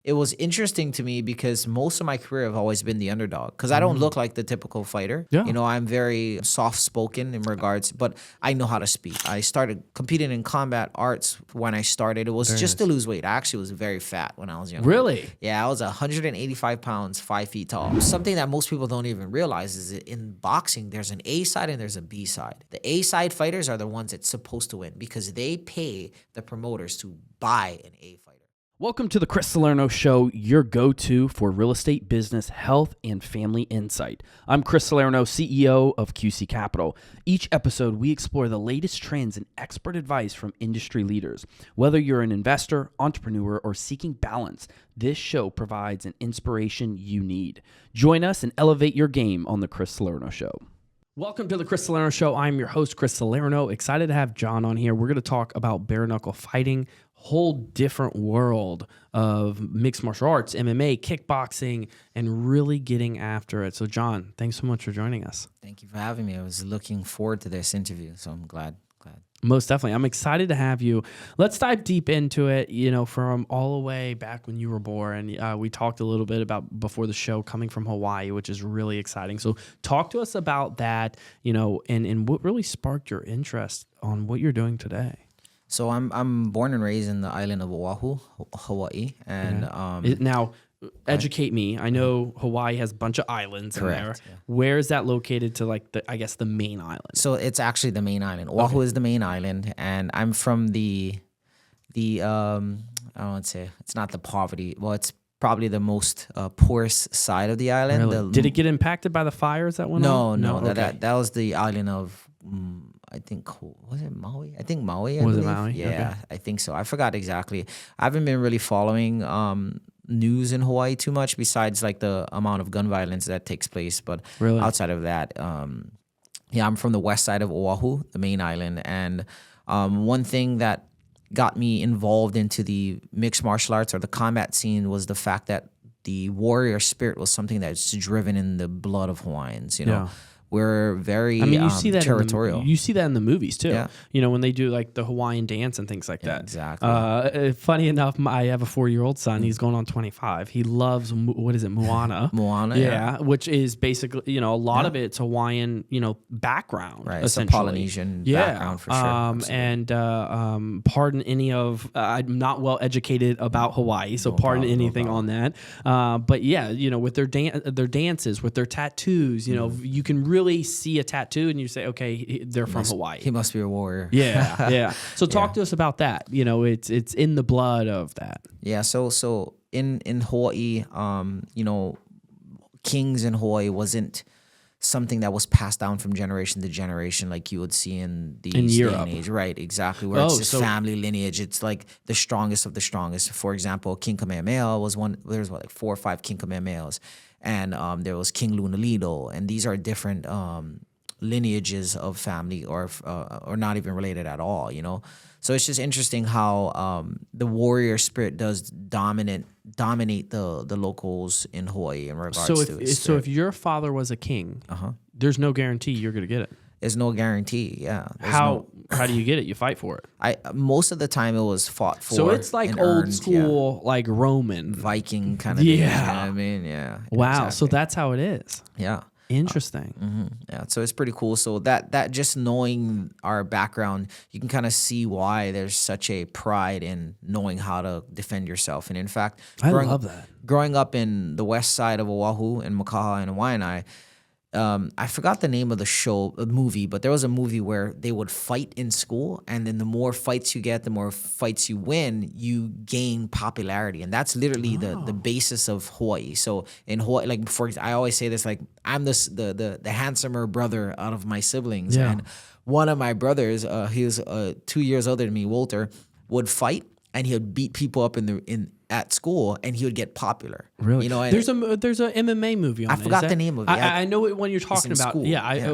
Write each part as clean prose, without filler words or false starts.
It was interesting to me because most of my career I've always been the underdog because I don't look like the typical fighter. Yeah. You know, I'm very soft-spoken in regards, but I know how to speak. I started competing in combat arts when I started. It was just to lose weight. I actually was very fat when I was younger. Really? Yeah, I was 185 pounds, 5 feet tall. Something that most people don't even realize is that in boxing, there's an A side and there's a B side. The A side fighters are the ones that's supposed to win because they pay the promoters to buy an A fighter. Welcome to the Chris Salerno Show, your go-to for real estate, business, health, and family insight. I'm Chris Salerno, CEO of QC Capital. Each episode, we explore the latest trends and expert advice from industry leaders. Whether you're an investor, entrepreneur, or seeking balance, this show provides an inspiration you need. Join us and elevate your game on the Chris Salerno Show. Welcome to the Chris Salerno Show. I'm your host, Chris Salerno. Excited to have Jon on here. We're going to talk about bare-knuckle fighting, whole different world of mixed martial arts, MMA, kickboxing, and really getting after it. So, Jon, thanks so much for joining us. Thank you for having me. I was looking forward to this interview, so I'm glad. Most definitely. I'm excited to have you. Let's dive deep into it, from all the way back when you were born. We talked a little bit about before the show coming from Hawaii, which is really exciting. So talk to us about that, and what really sparked your interest on what you're doing today. So I'm born and raised in the island of Oahu, Hawaii, and now educate me. I know Hawaii has a bunch of islands in there. Yeah. Where is that located to the main island? So it's actually the main island. Oahu is the main island, and I'm from the I don't want to say it's not the poverty. Well, it's probably the most poorest side of the island. Really? Did it get impacted by the fires that went on? No. Okay. That was the island of. I think, was it Maui? I think Maui. Was it Maui? Yeah, Okay. I think so. I forgot exactly. I haven't been really following news in Hawaii too much besides like the amount of gun violence that takes place. But really? Outside of that, I'm from the west side of Oahu, the main island. And one thing that got me involved into the mixed martial arts or the combat scene was the fact that the warrior spirit was something that's driven in the blood of Hawaiians, Yeah. We're very you see that territorial. You see that in the movies too. Yeah. When they do like the Hawaiian dance and things like that. Exactly. Funny enough, I have a 4-year-old son. He's going on 25. He loves Moana. Moana, yeah, which is basically a lot of it's Hawaiian background. Right, it's a essentially. Polynesian background for sure. And pardon any of I'm not well educated about Hawaii, so pardon anything on that. But yeah, with their dances, with their tattoos, you can really see a tattoo and you say, okay, they're from Hawaii. He must be a warrior. Yeah. So talk to us about that. It's in the blood of that. Yeah. So in Hawaii, kings in Hawaii wasn't something that was passed down from generation to generation like you would see in these day and age. Right, exactly. Where it's this family lineage. It's like the strongest of the strongest. For example, King Kamehameha was one. There's like 4 or 5 King Kamehamehas. And there was King Lunalido, and these are different lineages of family, or not even related at all. So it's just interesting how the warrior spirit does dominate the locals in Hawaii in regards to it. So if your father was a king, there's no guarantee you're going to get it. There's no guarantee. Yeah. How do you get it? You fight for it. Most of the time it was fought for. So it's like old school, like Roman Viking kind of thing. You know what I mean? Yeah. Wow. Exactly. So that's how it is. Yeah. Interesting. Yeah. So it's pretty cool. So that just knowing our background, you can kind of see why there's such a pride in knowing how to defend yourself. And in fact, I love that. Growing up in the west side of Oahu, in Makaha and Waianae, I forgot the name of the movie, but there was a movie where they would fight in school, and then the more fights you get, the more fights you win, you gain popularity, and that's literally the basis of Hawaii. So in Hawaii, like I always say this, like I'm the handsomer brother out of my siblings, and one of my brothers, he was 2 years older than me, Walter, would fight, and he would beat people up at school, and he would get popular. Really? There's a MMA movie on it. I forgot the name of it. I know what one you're talking about. School.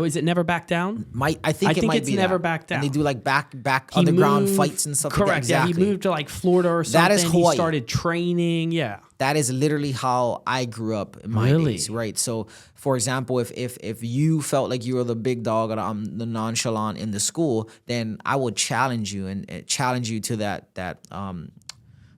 Is it Never Back Down? I think it might it's be Never that. Back Down. And they do like back underground fights and stuff. Correct. Like that. Exactly. Yeah, he moved to like Florida or something. That is Hawaii. He started training. Yeah. That is literally how I grew up in my days, right? So, for example, if you felt like you were the big dog or the nonchalant in the school, then I would challenge you and challenge you to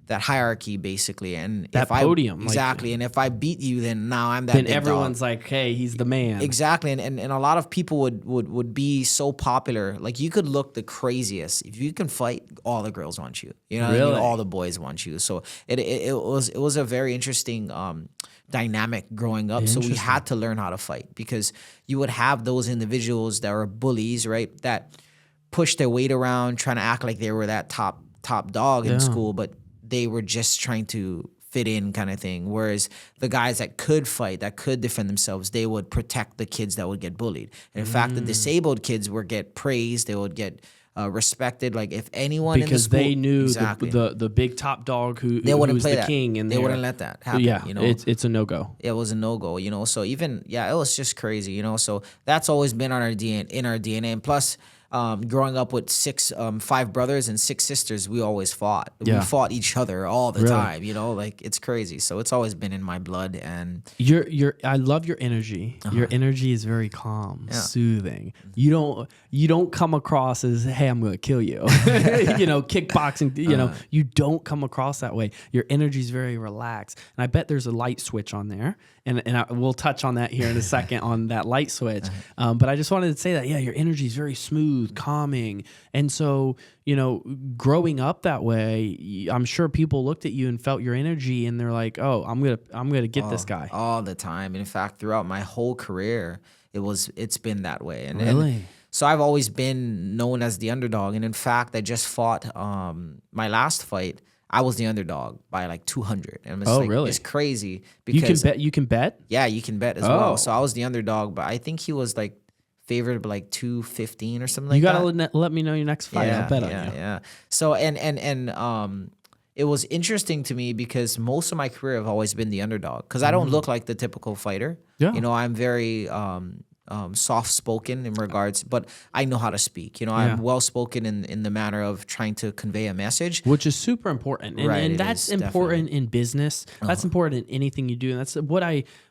that hierarchy basically, and That if podium, I exactly, and if I beat you, then now I'm that then big everyone's dog. like, hey, he's the man. Exactly, and a lot of people would be so popular. Like you could look the craziest if you can fight. All the girls want you. You know, what I mean? Really? All the boys want you. So it was a very interesting dynamic growing up. So we had to learn how to fight because you would have those individuals that were bullies, right? That push their weight around, trying to act like they were that top dog in school, but they were just trying to fit in kind of thing. Whereas the guys that could fight, that could defend themselves, they would protect the kids that would get bullied. And in fact, the disabled kids would get praised. They would get respected. Like if anyone because in the school, they knew exactly, the big top dog who wouldn't was play the that. king, and they wouldn't let that happen. Yeah, you know, it's a no-go. it was a no-go, you know. So even it was just crazy, you know. So that's always been on our DNA, in our DNA. And plus, growing up with 5 brothers and 6 sisters, we always fought. Yeah. We fought each other all the Really? time, you know. Like it's crazy. So it's always been in my blood. And I love your energy. Your energy is very calm, soothing. You don't come across as, hey, I'm going to kill you. You know, kickboxing, you know, you don't come across that way. Your energy is very relaxed. And I bet there's a light switch on there. And we'll touch on that here in a second on that light switch. But I just wanted to say that, your energy is very smooth, calming. And so, you know, growing up that way, I'm sure people looked at you and felt your energy and they're like, oh, I'm going to get this guy. all the time. And in fact, throughout my whole career, it's been that way. And Really? so I've always been known as the underdog. And in fact, I just fought my last fight. I was the underdog by like 200. And it's really? It's crazy because You can bet? yeah, you can bet as well. So I was the underdog, but I think he was like favored by like 215 or something like that. You got to let me know your next fight. I'll bet on you. Yeah. So and it was interesting to me because most of my career I've always been the underdog because I don't look like the typical fighter. Yeah. You know, I'm very soft spoken in regards, but I know how to speak. You know, I'm well spoken in the manner of trying to convey a message, which is super important, and, Right, and it that's is, important in business. That's important in anything you do, and that's what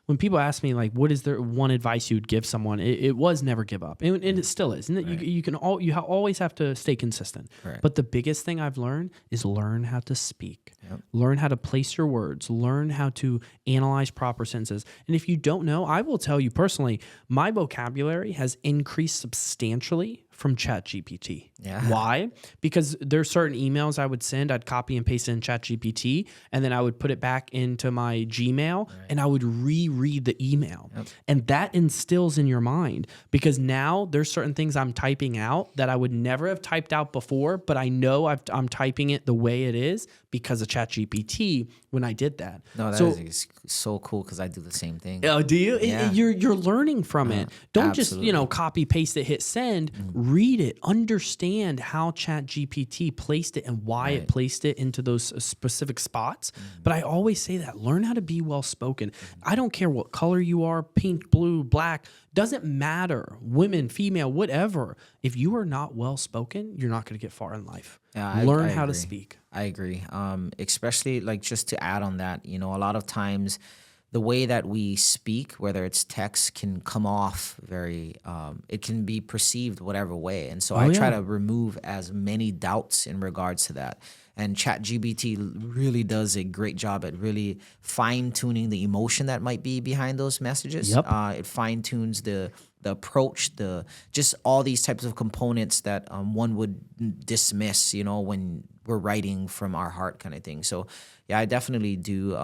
when people ask me like, what is there one advice you would give someone? It was never give up, and it still is. And you always have to stay consistent. Right. But the biggest thing I've learned is learn how to speak, learn how to place your words, learn how to analyze proper sentences. And if you don't know, I will tell you personally, my vocabulary has increased substantially from ChatGPT. Yeah. Why? Because there's certain emails I would send, I'd copy and paste it in ChatGPT, and then I would put it back into my Gmail, and I would reread the email. And that instills in your mind, because now there's certain things I'm typing out that I would never have typed out before, but I know I'm typing it the way it is because of ChatGPT when I did that. No, that is so cool because I do the same thing. Oh, do you? Yeah. You're learning from it. Don't absolutely. just copy paste it, hit send. Read it, understand how ChatGPT placed it and why it placed it into those specific spots. But I always say that learn how to be well spoken. I don't care what color you are, pink, blue, black. Doesn't matter. Women, female, whatever. If you are not well spoken, you're not going to get far in life. Yeah, Learn I how to agree. speak. I agree. Especially like just to add on that, you know, a lot of times the way that we speak, whether it's text, can come off very, it can be perceived whatever way. And so I try to remove as many doubts in regards to that. And ChatGPT really does a great job at really fine-tuning the emotion that might be behind those messages. Yep. It fine-tunes the approach, just all these types of components that one would dismiss, you know, when we're writing from our heart kind of thing. So, yeah, I definitely do.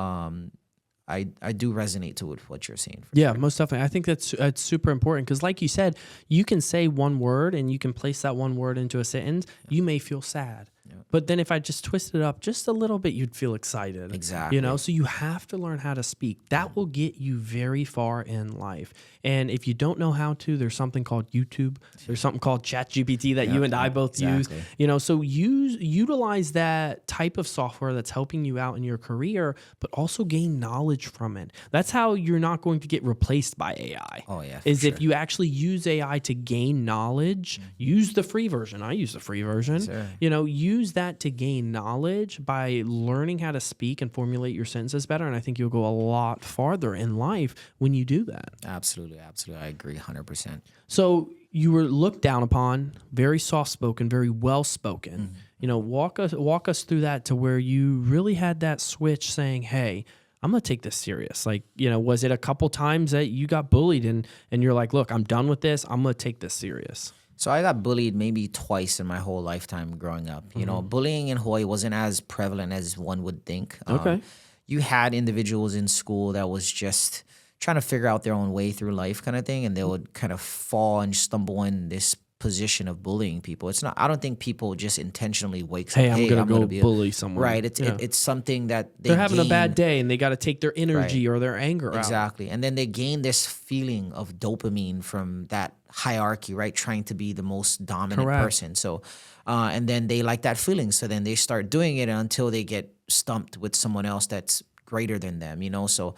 I do resonate to with what you're saying. Yeah, most definitely. I think that's super important because, like you said, you can say one word and you can place that one word into a sentence. You may feel sad. But then if I just twist it up just a little bit, you'd feel excited. Exactly. You know, so you have to learn how to speak. That will get you very far in life. And if you don't know how to, there's something called YouTube. There's something called ChatGPT that you and I both use. You know, so utilize that type of software that's helping you out in your career, but also gain knowledge from it. That's how you're not going to get replaced by AI. Oh, yeah. Is if you actually use AI to gain knowledge, use the free version. I use the free version. Sure. You know, use that to gain knowledge by learning how to speak and formulate your sentences better. And I think you'll go a lot farther in life when you do that. Absolutely. I agree 100%. So you were looked down upon, very soft spoken, very well spoken. You know, walk us through that to where you really had that switch saying, hey, I'm going to take this serious. Like, you know, was it a couple times that you got bullied and you're like, look, I'm done with this. I'm going to take this serious. So I got bullied maybe twice in my whole lifetime growing up. You know, bullying in Hawaii wasn't as prevalent as one would think. Okay. You had individuals in school that was just trying to figure out their own way through life kind of thing, and they would kind of fall and stumble in this position of bullying people. It's not. I don't think people just intentionally wakes Hey, up. I'm going to go bully someone. Right. It's something that they're having a bad gain. day and they got to take their energy or their anger out. Exactly. And then they gain this feeling of dopamine from that hierarchy, right? Trying to be the most dominant person. So, and then they like that feeling. So then they start doing it until they get stumped with someone else that's greater than them, you know? So,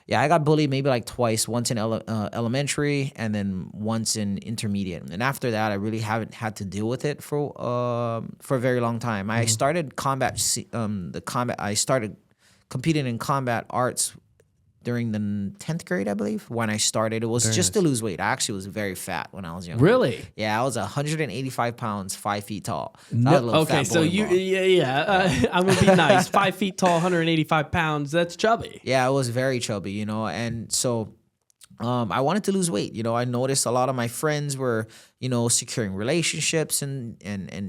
yeah, I got bullied maybe like twice, once in elementary and then once in intermediate. And after that, I really haven't had to deal with it for a very long time. I started I started competing in combat arts during the 10th grade, I believe, when I started. It was just to lose weight. I actually was very fat when I was younger. Really? Yeah, I was 185 pounds, 5 feet tall. So I was a little Okay, fat so bowling ball. I'm gonna be nice. 5 feet tall, 185 pounds. That's chubby. Yeah, I was very chubby, you know, and so I wanted to lose weight. You know, I noticed a lot of my friends were, you know, securing relationships and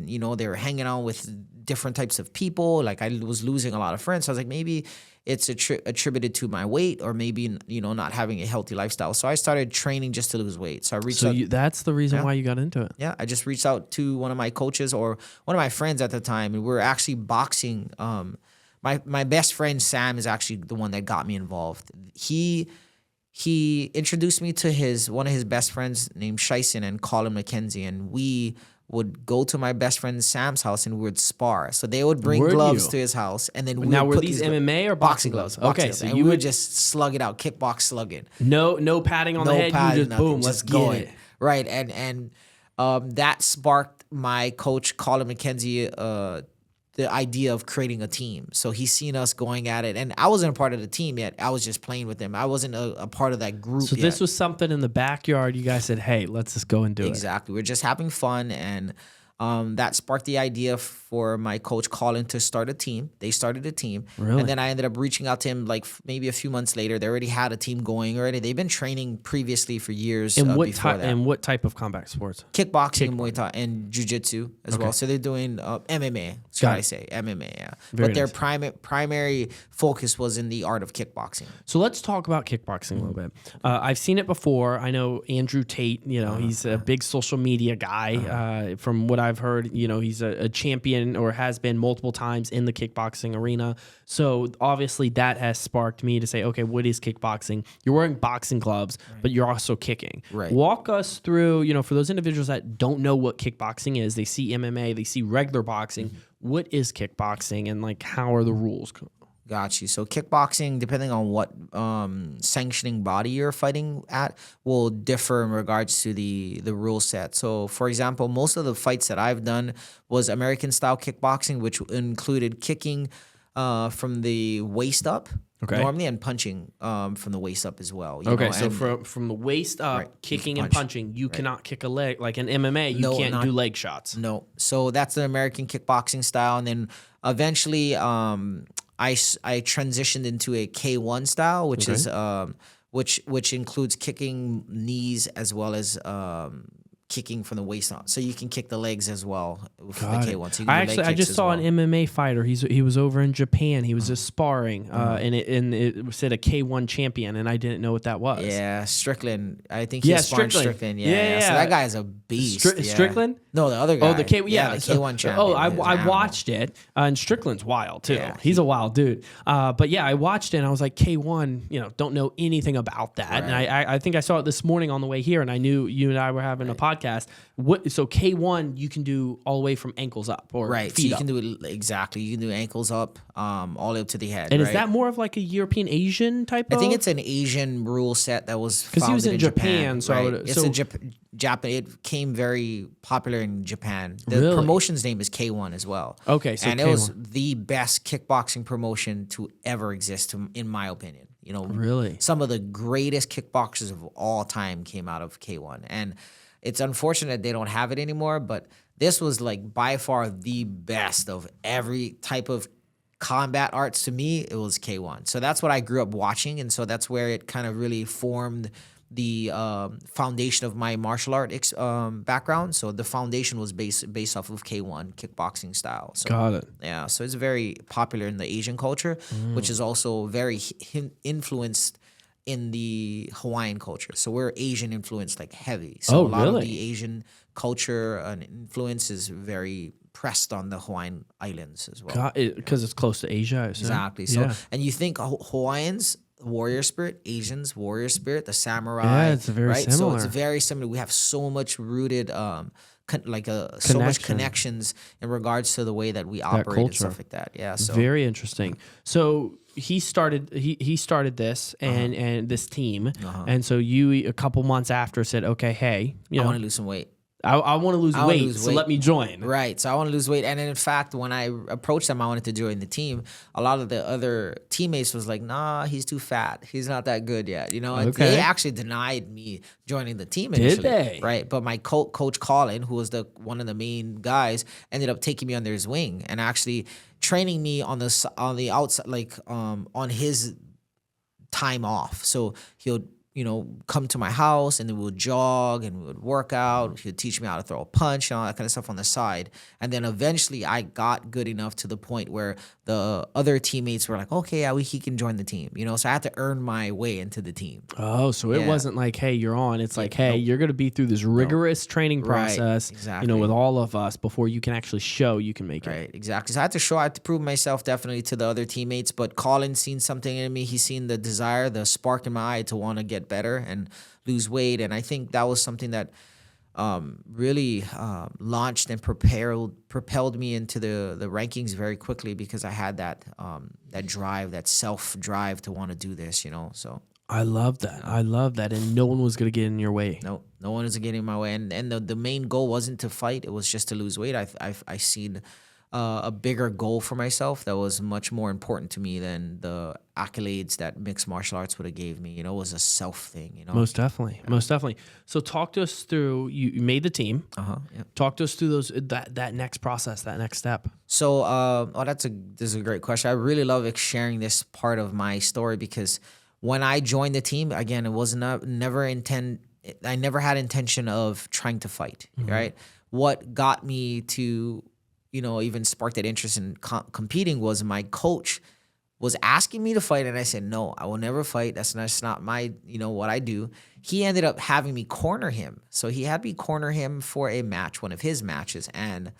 you know, they were hanging out with different types of people. Like I was losing a lot of friends. So I was like, maybe it's attributed to my weight or maybe, you know, not having a healthy lifestyle. So I started training just to lose weight. So I reached out. That's the reason why you got into it. Yeah, I just reached out to one of my coaches or one of my friends at the time, and we were actually boxing. My best friend Sam is actually the one that got me involved. He introduced me to one of his best friends named Shison and Colin McKenzie, and we would go to my best friend Sam's house and we would spar. So they would bring gloves to his house, and then we would were put these MMA or boxing gloves? Okay, so and you would just slug it out, kickbox slugging. No padding on the head. You just boom, let's get it. Right, and that sparked my coach Colin McKenzie the idea of creating a team. So he's seen us going at it. And I wasn't a part of the team yet. I was just playing with him. I wasn't a part of that group yet. So this was something in the backyard. You guys said, hey, let's just go and do it. Exactly. We're just having fun. And that sparked the idea for my coach Colin to start a team. They started a team. Really? And then I ended up reaching out to him like maybe a few months later. They already had a team going already. They've been training previously for years before that. And what type of combat sports? Kickboxing, Muay Thai, and Jiu-Jitsu as well. So they're doing MMA, should I say. MMA, yeah. But their primary focus was in the art of kickboxing. So let's talk about kickboxing a little bit. I've seen it before. I know Andrew Tate, you know, he's a big social media guy. From what I've heard, you know, he's a champion or has been multiple times in the kickboxing arena. So obviously that has sparked me to say, okay, what is kickboxing? You're wearing boxing gloves, but you're also kicking. Right. Walk us through, you know, for those individuals that don't know what kickboxing is, they see MMA, they see regular boxing. What is kickboxing and like how are the rules? Got you. So kickboxing, depending on what sanctioning body you're fighting at, will differ in regards to the rule set. So, for example, most of the fights that I've done was American-style kickboxing, which included kicking from the waist up normally and punching from the waist up as well. You know? So from the waist up, kicking and punching, you cannot kick a leg. Like in MMA, you can't do leg shots. No. So that's the American kickboxing style. And then eventually I transitioned into a K1 style, which is which includes kicking knees as well as kicking from the waist on. So you can kick the legs as well for the K1. So you can I just saw an MMA fighter. He was over in Japan. He was just sparring, and it said a K1 champion, and I didn't know what that was. Yeah, Strickland. I think he's sparring Strickland. Yeah. So that guy is a beast. Strickland? No, the other guy. Oh, the K1 champion. Oh, I watched it, and Strickland's wild too. Yeah, he's a wild dude. But yeah, I watched it, and I was like, K1, you know, don't know anything about that. Right. And I think I saw it this morning on the way here, and I knew you and I were having a podcast. So K1 you can do all the way from ankles up or feet so you up. can do it exactly. You can do ankles up, all the way up to the head. And is that more of like a European Asian type? I think it's an Asian rule set that was because he was in Japan. It came very popular in Japan. The promotion's name is K1 as well. Okay, so and K1. It was the best kickboxing promotion to ever exist, in my opinion. You know, really, some of the greatest kickboxers of all time came out of K1, and it's unfortunate they don't have it anymore, but this was like by far the best of every type of combat arts. To me, it was K1. So that's what I grew up watching, and so that's where it kind of really formed the foundation of my martial art background. So the foundation was based off of K1 kickboxing style. So, Got it. yeah, so it's very popular in the Asian culture, which is also very influenced in the Hawaiian culture. So we're Asian influenced, like heavy. So a lot of the Asian culture and influence is very pressed on the Hawaiian islands as well. Because it's close to Asia, I assume. Exactly. So, and you think Hawaiians, warrior spirit, Asians, warrior spirit, the samurai. Yeah, it's very right? similar. So it's very similar. We have so much rooted, so much connections in regards to the way that we operate and stuff like that. Yeah. So very interesting. So he started this and this team, and so you a couple months after said, okay, hey, I want to lose some weight. I want to lose weight, so let me join. Right. So I want to lose weight. And in fact, when I approached them, I wanted to join the team. A lot of the other teammates was like, nah, he's too fat. He's not that good yet. You know, and they actually denied me joining the team initially. Did they? Right. But my coach Colin, who was one of the main guys, ended up taking me under his wing and actually training me on the outside, like on his time off. So he'll come to my house and then we would jog and we would work out. He would teach me how to throw a punch and all that kind of stuff on the side. And then eventually I got good enough to the point where the other teammates were like, okay, yeah, he can join the team. So I had to earn my way into the team. Oh, so it wasn't like, hey, you're on. It's like, hey, you're going to be through this rigorous training process, with all of us before you can actually show you can make it. Right, exactly. So I had to prove myself definitely to the other teammates. But Colin seen something in me. He's seen the desire, the spark in my eye to want to get better and lose weight. And I think that was something that really launched and propelled me into the rankings very quickly because I had that drive, that self-drive to want to do this, so. I love that. I love that. And no one was going to get in your way. No one is getting in my way. And the main goal wasn't to fight. It was just to lose weight. I seen a bigger goal for myself that was much more important to me than the accolades that mixed martial arts would have gave me. It was a self thing. Most definitely, most definitely. So talk to us through. You made the team. Yeah. Talk to us through that next process, that next step. So, this is a great question. I really love sharing this part of my story because when I joined the team, again, it was I never had intention of trying to fight. Right. What got me to even sparked that interest in competing was my coach was asking me to fight. And I said, no, I will never fight. That's not my, what I do. He ended up having me corner him. So he had me corner him for a match, one of his matches. And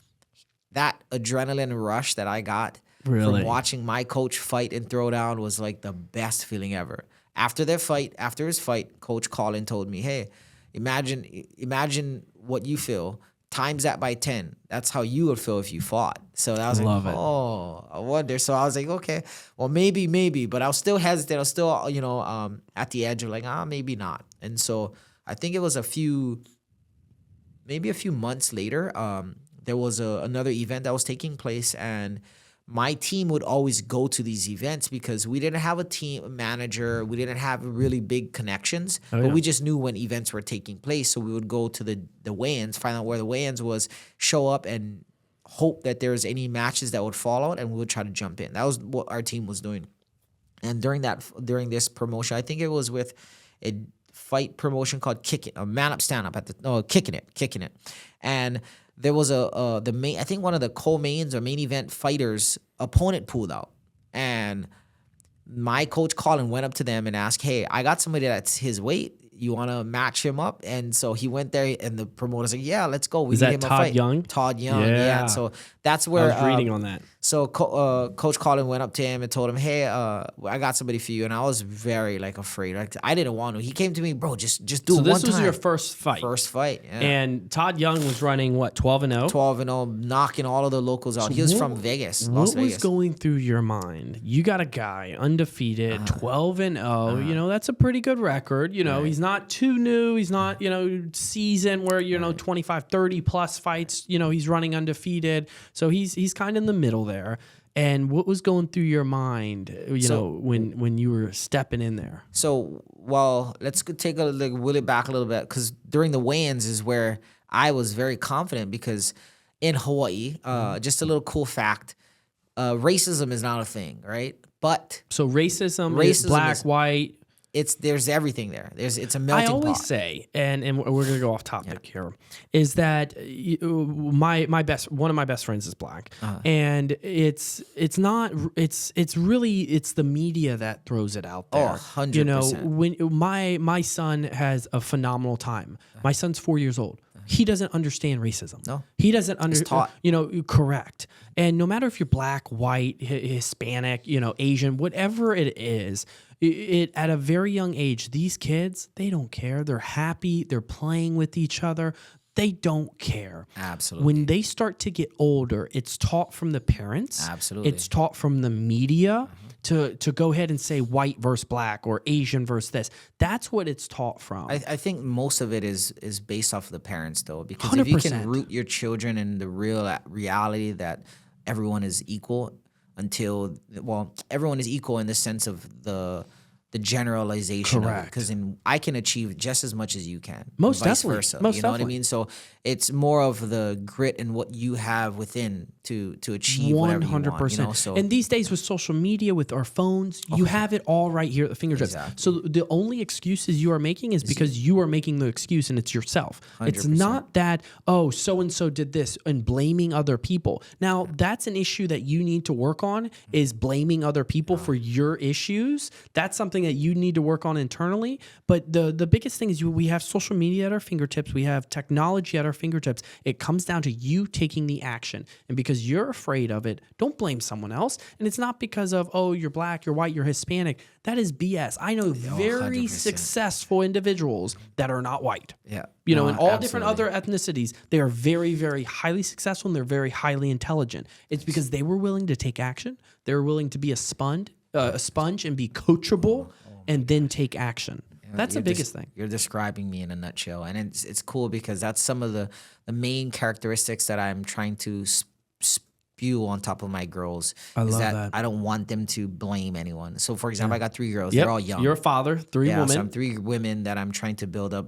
that adrenaline rush that I got from watching my coach fight and throw down was like the best feeling ever. After his fight, Coach Colin told me, hey, imagine what you feel. Times that by 10. That's how you would feel if you fought. So I was like, oh, I wonder. So I was like, okay, well, maybe. But I was still hesitant. I was still, at the edge of like, maybe not. And so I think it was maybe a few months later, there was another event that was taking place. And my team would always go to these events because we didn't have a team manager. We didn't have really big connections, but we just knew when events were taking place. So we would go to the weigh-ins, find out where the weigh-ins was, show up and hope that there was any matches that would fall out, and we would try to jump in. That was what our team was doing. And during this promotion, I think it was with a fight promotion called Kick It, a Man Up Stand Up Kicking It. And there was I think one of the co-mains or main event fighters' opponent pulled out. And my coach Colin went up to them and asked, hey, I got somebody that's his weight. You want to match him up? And so he went there, and the promoter's like, yeah, let's go. We need him a fight. Todd Young, yeah. So that's where I was reading on that. So Coach Colin went up to him and told him, hey, I got somebody for you. And I was very afraid. I didn't want to. He came to me, bro, just do it one time. So this was your first fight. First fight, yeah. And Todd Young was running, what, 12-0? 12-0, knocking all of the locals out. So he was from Vegas, Las Vegas. What was going through your mind? You got a guy, undefeated, 12-0. That's a pretty good record. He's not too new. He's not, seasoned where, 25, 30 plus fights. He's running undefeated. So he's kind of in the middle there. And what was going through your mind, when you were stepping in there? So, well, let's take wheel it back a little bit, because during the weigh-ins is where I was very confident, because in Hawaii, just a little cool fact, racism is not a thing, right? But so racism is black, white. There's everything there. It's a melting pot. I always say, and we're gonna go off topic here, is that one of my best friends is black, and it's the media that throws it out there. 100%. When my son has a phenomenal time. My son's 4 years old. He doesn't understand racism. No. He doesn't understand. Correct. And no matter if you're black, white, Hispanic, Asian, whatever it is, at a very young age, these kids, they don't care. They're happy. They're playing with each other. They don't care. Absolutely. When they start to get older, it's taught from the parents. Absolutely. It's taught from the media to go ahead and say white versus black or Asian versus this. That's what it's taught from. I think most of it is based off of the parents, though, because 100%. if you can root your children in the reality that everyone is equal everyone is equal in the sense of the generalization. Correct. Because I can achieve just as much as you can. Most vice definitely. versa. Most you know definitely. what I mean? So it's more of the grit and what you have within to achieve whatever you want. 100%. So, and these days with social media, with our phones, you have it all right here at the fingertips. Exactly. So the only excuses you are making is because you are making the excuse, and it's yourself. 100%. It's not that, so-and-so did this and blaming other people. Now, that's an issue that you need to work on, is blaming other people for your issues. That's something that you need to work on internally. But the biggest thing is we have social media at our fingertips. We have technology at our fingertips. It comes down to you taking the action. And because you're afraid of it, don't blame someone else. And it's not because of, you're black, you're white, you're Hispanic. That is BS. I know very 100%. successful individuals that are not white. Yeah. In all different other ethnicities, they are very, very highly successful, and they're very highly intelligent. It's because they were willing to take action. They were willing to be a sponge and be coachable, and then take action. That's the biggest thing. You're describing me in a nutshell, and it's cool because that's some of the main characteristics that I'm trying to spew on top of my girls. I love that. I don't want them to blame anyone. So, for example, I got 3 girls. Yep. They're all young. You're a father, 3 women. So I'm 3 women that I'm trying to build up.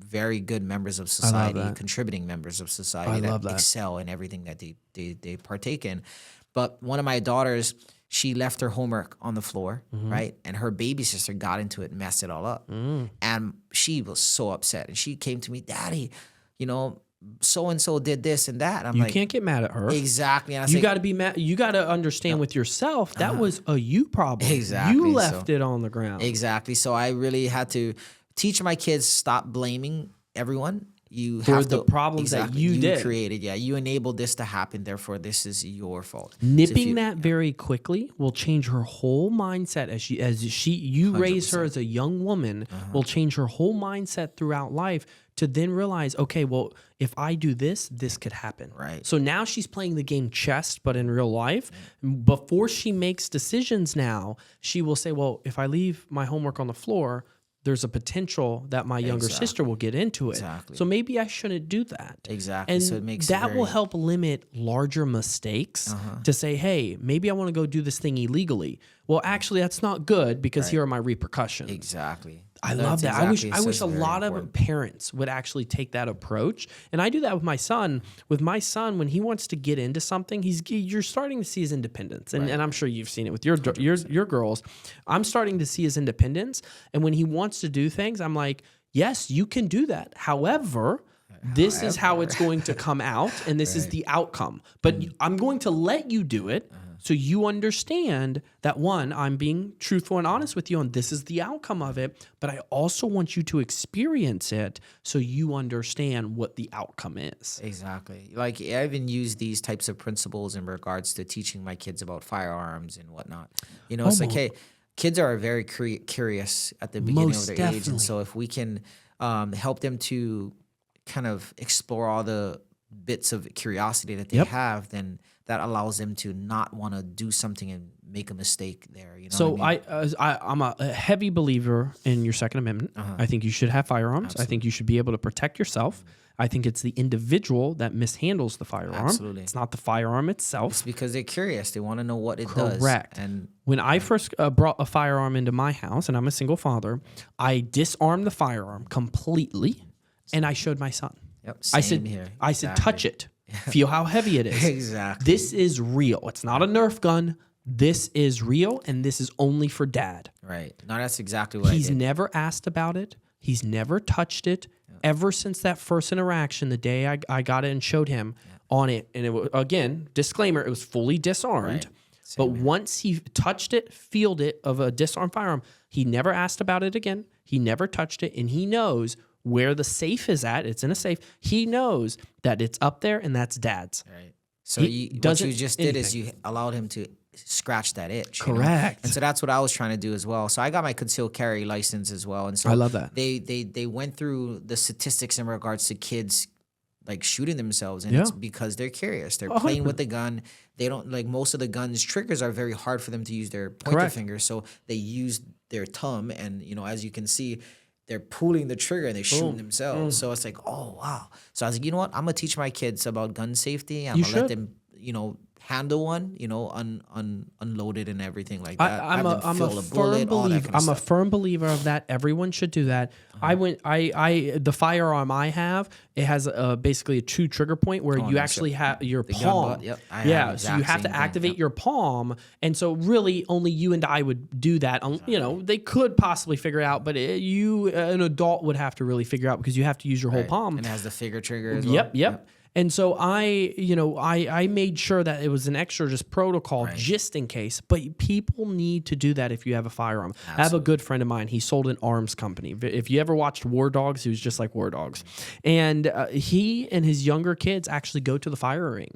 Very good members of society, contributing members of society that excel in everything that they partake in. But one of my daughters, she left her homework on the floor, right? And her baby sister got into it and messed it all up. And she was so upset. And she came to me, Daddy, so-and-so did this and that. And I'm you can't get mad at her. Exactly. And You got to be mad. You got to understand with yourself, that was a you problem. Exactly. You left it on the ground. Exactly. So I really had to teach my kids, stop blaming everyone. You for have the problems that you did. Created. Yeah, you enabled this to happen. Therefore, this is your fault. Nipping that very quickly will change her whole mindset you raise her as a young woman, will change her whole mindset throughout life to then realize, okay, well, if I do this, this could happen. Right. So now she's playing the game chess, but in real life. Before she makes decisions now, she will say, well, if I leave my homework on the floor, there's a potential that my younger sister will get into it. Exactly. So maybe I shouldn't do that. Exactly. And so it makes that will help limit larger mistakes to say, hey, maybe I want to go do this thing illegally. Well, actually, that's not good because here are my repercussions. Exactly. I love that. I wish a lot of parents would actually take that approach. And I do that with my son. With my son, when he wants to get into something, you're starting to see his independence. And I'm sure you've seen it with your girls. I'm starting to see his independence. And when he wants to do things, I'm like, yes, you can do that. However, this is how it's going to come out, and this is the outcome. But I'm going to let you do it so you understand that, one, I'm being truthful and honest with you, and this is the outcome of it. But I also want you to experience it so you understand what the outcome is. Exactly. Like, I even use these types of principles in regards to teaching my kids about firearms and whatnot. It's like, hey, kids are very curious at the beginning of their age. And so if we can help them to kind of explore all the bits of curiosity that they have, then that allows them to not want to do something and make a mistake there. I'm a heavy believer in your Second Amendment. I think you should have firearms. Absolutely. I think you should be able to protect yourself. I think it's the individual that mishandles the firearm. Absolutely. It's not the firearm itself. It's because they're curious. They want to know what it does. Correct. And when I first brought a firearm into my house, and I'm a single father, I disarmed the firearm completely, and I showed my son. Yep, I same said, here. I said, touch it. Feel how heavy it is. Exactly. This is real. It's not a Nerf gun. This is real, and this is only for dad. Right. No, that's exactly what He's I did. never asked about it. He's never touched it. Ever since that first interaction, the day I got it and showed him on it, and it was, again, disclaimer, it was fully disarmed. Right. But once he touched it, feeled it of a disarmed firearm, he never asked about it again. He never touched it, and he knows where the safe is at. It's in a safe. He knows that it's up there, and that's dad's. Right. So what you just did is you allowed him to scratch that itch. Correct. And so that's what I was trying to do as well. So I got my concealed carry license as well. And so I love that. They went through the statistics in regards to kids like shooting themselves, and it's because they're curious. They're playing with the gun. They don't like most of the guns triggers are very hard for them to use their pointer finger. So they use their thumb, and as you can see, they're pulling the trigger and they're shooting themselves. So it's like, oh wow. So I was like, you know what? I'm gonna teach my kids about gun safety. I'm gonna let them, handle one, unload it and everything like that. I'm a firm believer of that. Everyone should do that. The firearm I have, it has basically a true trigger point where you actually have your palm. So you have to activate your palm, and so really only you and I would do that. They could possibly figure it out, but an adult would have to really figure out because you have to use your whole palm. And it has the finger trigger as well. Yep. And so I made sure that it was an extra just protocol just in case. But people need to do that if you have a firearm. Absolutely. I have a good friend of mine. He sold an arms company. If you ever watched War Dogs, he was just like War Dogs. And he and his younger kids actually go to the firing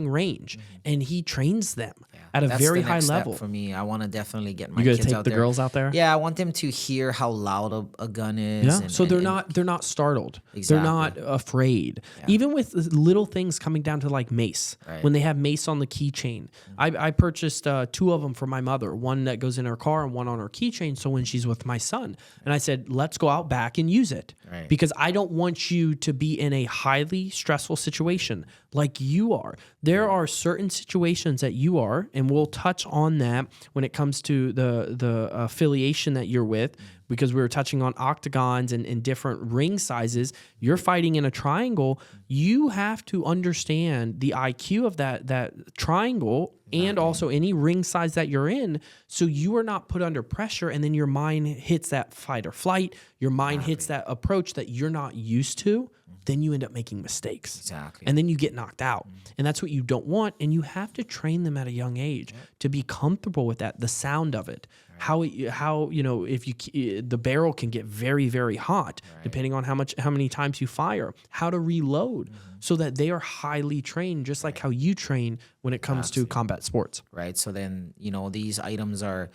range, and he trains them at a very high level. For me, I want to definitely get my kids out there. You gonna take the girls out there? Yeah, I want them to hear how loud a gun is. Yeah. So they're not startled. Exactly. They're not afraid. Yeah. Even with little things coming down to like mace, when they have mace on the keychain. I purchased 2 of them for my mother, one that goes in her car and one on her keychain. So when she's with my son, and I said, let's go out back and use it because I don't want you to be in a highly stressful situation like you are. There are certain situations that you are, and we'll touch on that when it comes to the affiliation that you're with, because we were touching on octagons and different ring sizes. You're fighting in a triangle. You have to understand the IQ of that triangle and also any ring size that you're in, so you are not put under pressure, and then your mind hits that fight or flight. Your mind hits that approach that you're not used to. Then you end up making mistakes. Exactly. And then you get knocked out. And that's what you don't want. And you have to train them at a young age to be comfortable with that, the sound of it. How if the barrel can get very, very hot depending on how many times you fire, how to reload so that they are highly trained, just like how you train when it comes to combat sports. Right. So then, these items are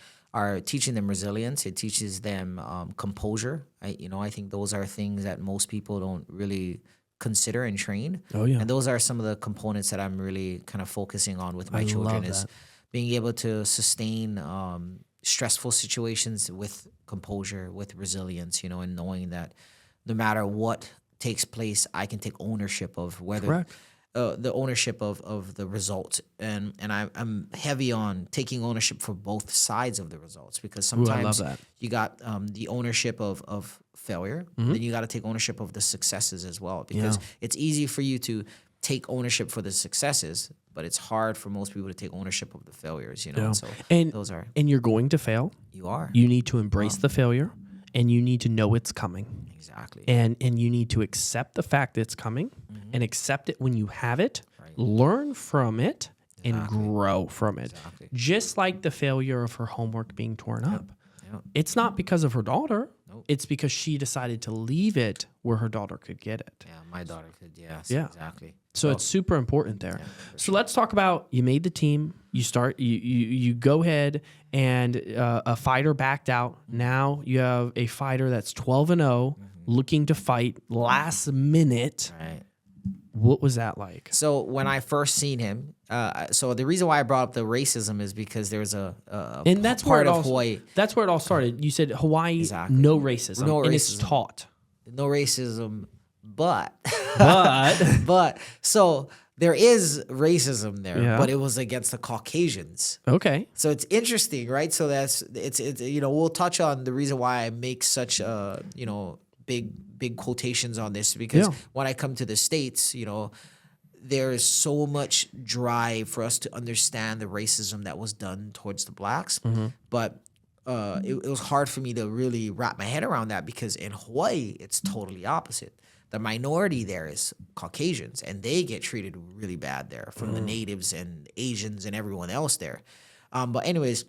teaching them resilience. It teaches them composure. I think those are things that most people don't really consider and train. Oh yeah. And those are some of the components that I'm really kind of focusing on with my children, is being able to sustain stressful situations with composure, with resilience, and knowing that no matter what takes place, I can take ownership of whether the ownership of the results, and I'm heavy on taking ownership for both sides of the results, because sometimes you got the ownership of failure, then you got to take ownership of the successes as well, because it's easy for you to take ownership for the successes, but it's hard for most people to take ownership of the failures, So those are, and you're going to fail. You need to embrace the failure, and you need to know it's coming. Exactly. And you need to accept the fact that it's coming, and accept it when you have it, learn from it, and grow from it. Exactly. Just like the failure of her homework being torn up. Yep. It's not because of her daughter. Nope. It's because she decided to leave it where her daughter could get it. Yeah, my daughter could, exactly. So it's super important there. So let's talk about, you made the team, you go ahead, and a fighter backed out. Now you have a fighter that's 12-0, looking to fight last minute. Right. What was that like? So when I first seen him, so the reason why I brought up the racism is because there's and that's part of Hawaii. That's where it all started. You said Hawaii, no racism. No racism. And it's taught. No racism but But so there is racism there, Yeah. but it was against the Caucasians. okay. So it's interesting, right? So it's we'll touch on the reason why I make such big quotations on this, because Yeah. when I come to the States, there is so much drive for us to understand the racism that was done towards the blacks, but it was hard for me to really wrap my head around that, because in Hawaii it's totally opposite. The minority there is Caucasians, and they get treated really bad there from the natives and Asians and everyone else there. But anyways,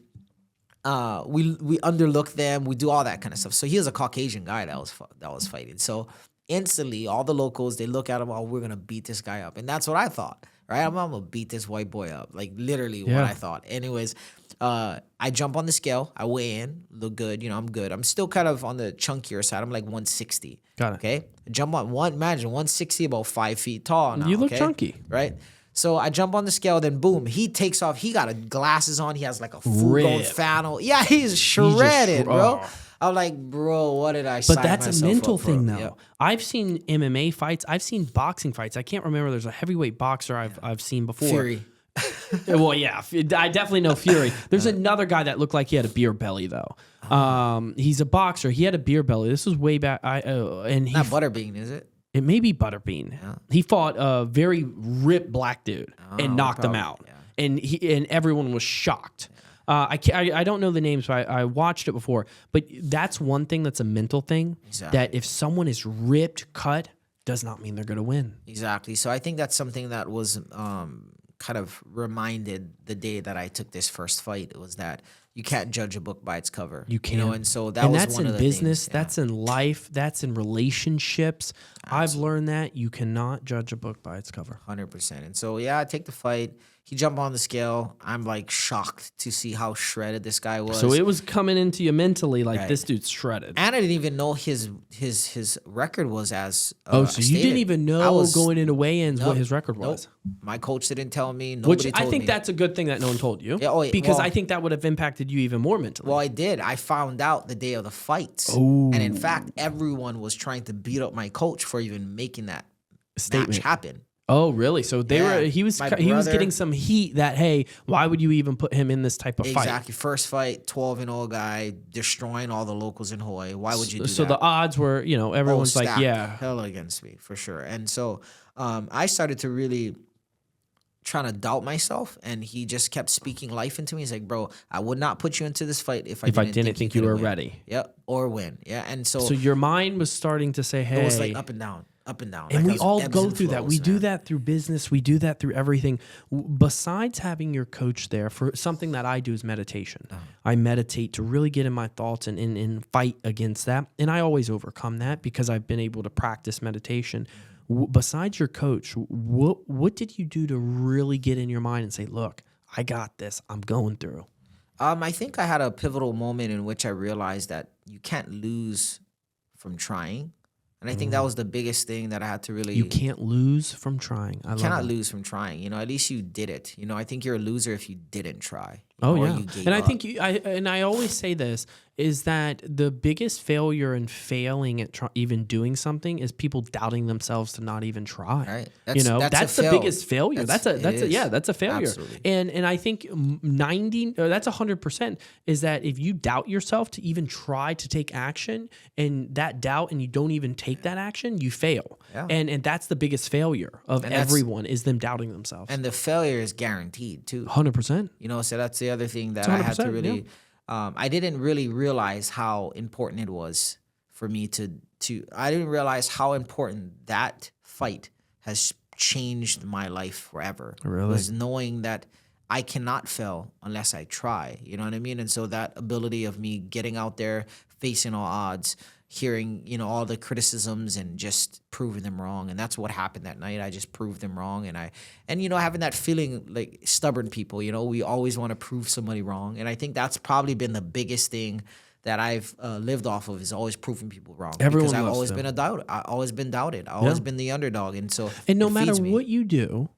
we underlook them. We do all that kind of stuff. So he was a Caucasian guy that was fighting. So instantly, all the locals, they look at him. Oh, we're gonna beat this guy up, and that's what I thought. Right, I'm gonna beat this white boy up. Like literally, what I thought. Anyways, I jump on the scale. I weigh in. Look good. I'm good. I'm still kind of on the chunkier side. I'm like 160. Got it. Okay. Jump on imagine 160, about 5 feet tall now. You look okay? chunky. Right? So I jump on the scale, then boom, he takes off. He got glasses on. He has like a full-blown Ripped. flannel. Yeah, he's shredded, bro. oh. I'm like, bro, what did I But sign that's a myself mental up for? thing, though. Yep. I've seen MMA fights. I've seen boxing fights. I can't remember. There's a heavyweight boxer I've seen before. Fury. Well, yeah, I definitely know Fury. There's another guy that looked like he had a beer belly, though. He's a boxer. He had a beer belly. This was way back. And he Not Butterbean, is it? It may be Butterbean. He fought a very ripped black dude and knocked him out, and everyone was shocked. I don't know the names, but I watched it before. But that's one thing that's a mental thing. Exactly. That if someone is ripped, cut, does not mean they're going to win. Exactly. So I think that's something that was kind of reminded the day that I took this first fight. It was that you can't judge a book by its cover. You can't. And so that was that's one in of the business. things. That's in life. That's in relationships. I've learned that you cannot judge a book by its cover. 100%. And so, yeah, I take the fight. He jumped on the scale. I'm like shocked to see how shredded this guy was. So it was coming into you mentally like this dude's shredded. And I didn't even know his record was as so you stated. didn't even know going into weigh-ins what his record was. My coach didn't tell me. Nobody Which told I think me. that's a good thing that no one told you. Yeah, because I think that would have impacted you even more mentally. Well, I did. I found out the day of the fights. Ooh. And in fact, everyone was trying to beat up my coach for even making that Statement. match happen. Oh, really? So he was brother- getting some heat that, hey, why would you even put him in this type of fight? Exactly. First fight, 12-0 guy, destroying all the locals in Hawaii. Why would you do that? So the odds were, everyone's like, stacked yeah. hell against me, for sure. And so I started to really trying to doubt myself, and he just kept speaking life into me. He's like, bro, I would not put you into this fight if I didn't think you could were win. ready. Yep, or win. Yeah, and So your mind was starting to say, hey. it was like up and down. And And we like all ebbs go and through that. We flows, do man. that through business. We do that through everything. Besides having your coach there, for something that I do is meditation. I meditate to really get in my thoughts and fight against that. And I always overcome that because I've been able to practice meditation. Besides your coach, what did you do to really get in your mind and say, look, I got this. I'm going through. I think I had a pivotal moment in which I realized that you can't lose from trying. And I think that was the biggest thing that I had to really... You can't lose from trying. I You cannot love that. lose from trying. At least you did it. I think you're a loser if you didn't try. Oh or yeah, you gave and I up. think I always say this is that the biggest failure in failing at even doing something is people doubting themselves to not even try. Right. That's the biggest failure. That's a failure. Absolutely. And I think 100% is that if you doubt yourself to even try to take action, and that doubt, and you don't even take that action, you fail. Yeah. And that's the biggest failure of everyone is them doubting themselves. And the failure is guaranteed too. 100%. So that's the other thing that I had to 100%, really... I didn't really realize how important it was for me to. I didn't realize how important that fight has changed my life forever. Really? Was knowing that I cannot fail unless I try. You know what I mean? And so that ability of me getting out there, facing all odds, hearing, all the criticisms and just proving them wrong. And that's what happened that night. I just proved them wrong. And having that feeling like stubborn people, we always want to prove somebody wrong. And I think that's probably been the biggest thing that I've lived off of, is always proving people wrong. Everyone because I've loves always them. been a doubter. I've always been doubted. I've always been the underdog. And so And no it matter feeds me. what you do,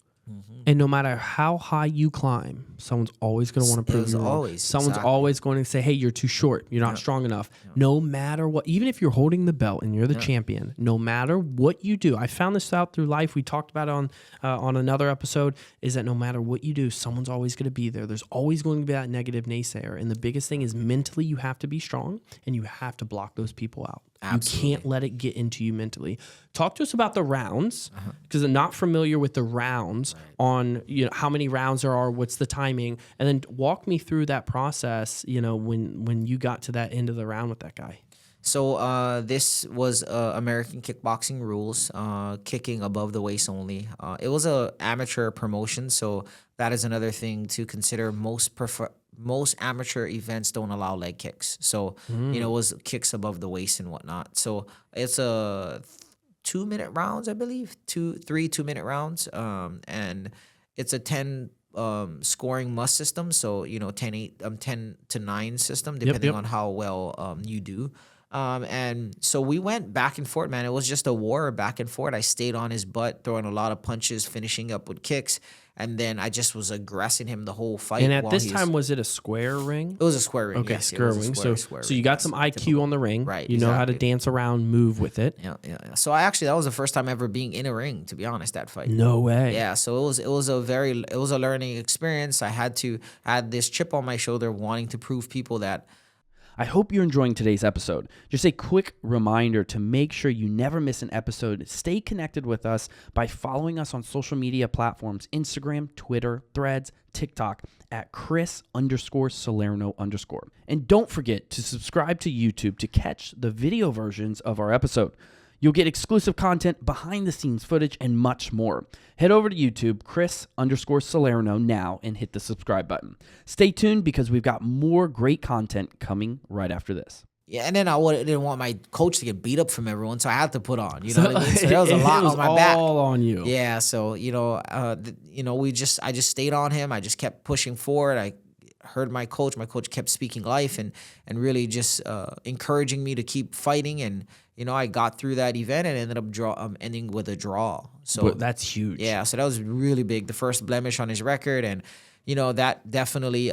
and no matter how high you climb, someone's always going to want to prove you wrong. Always, Someone's exactly. always going to say, hey, you're too short. You're not strong enough. No matter what, even if you're holding the belt and you're the champion, no matter what you do, I found this out through life. We talked about it on another episode, is that no matter what you do, someone's always going to be there. There's always going to be that negative naysayer. And the biggest thing is mentally, you have to be strong and you have to block those people out. Absolutely. You can't let it get into you mentally. Talk to us about the rounds, because I'm not familiar with the rounds on, how many rounds there are, what's the timing, and then walk me through that process, when you got to that end of the round with that guy. So this was American kickboxing rules, kicking above the waist only. It was a amateur promotion, so that is another thing to consider. Most amateur events don't allow leg kicks. So, it was kicks above the waist and whatnot. So it's a 2-minute rounds, I believe, 2-minute rounds. And it's a 10 scoring must system. So, 10 to 9 system, depending on how well you do. And so we went back and forth, man. It was just a war back and forth. I stayed on his butt, throwing a lot of punches, finishing up with kicks. And then I just was aggressing him the whole fight. And at this time, was it a square ring? It was a square ring. Okay, yes, square ring. So you got some IQ on the ring. Right. You know how to dance around, move with it. Yeah. So that was the first time ever being in a ring, to be honest, that fight. No way. Yeah. So it was a learning experience. I had this chip on my shoulder, wanting to prove people that. I hope you're enjoying today's episode. Just a quick reminder to make sure you never miss an episode. Stay connected with us by following us on social media platforms, Instagram, Twitter, Threads, TikTok at Chris_Salerno_. And don't forget to subscribe to YouTube to catch the video versions of our episode. You'll get exclusive content, behind the scenes footage, and much more. Head over to YouTube, Chris_Salerno now, and hit the subscribe button. Stay tuned because we've got more great content coming right after this. Yeah, and then I didn't want my coach to get beat up from everyone, so I had to put on. You know what I mean? So there was a lot on my back. All on you. Yeah, so I just stayed on him. I just kept pushing forward. I heard my coach. My coach kept speaking life and really just encouraging me to keep fighting. And I got through that event and ended up ending with a draw. So but that's huge. Yeah, so that was really big. The first blemish on his record, and that definitely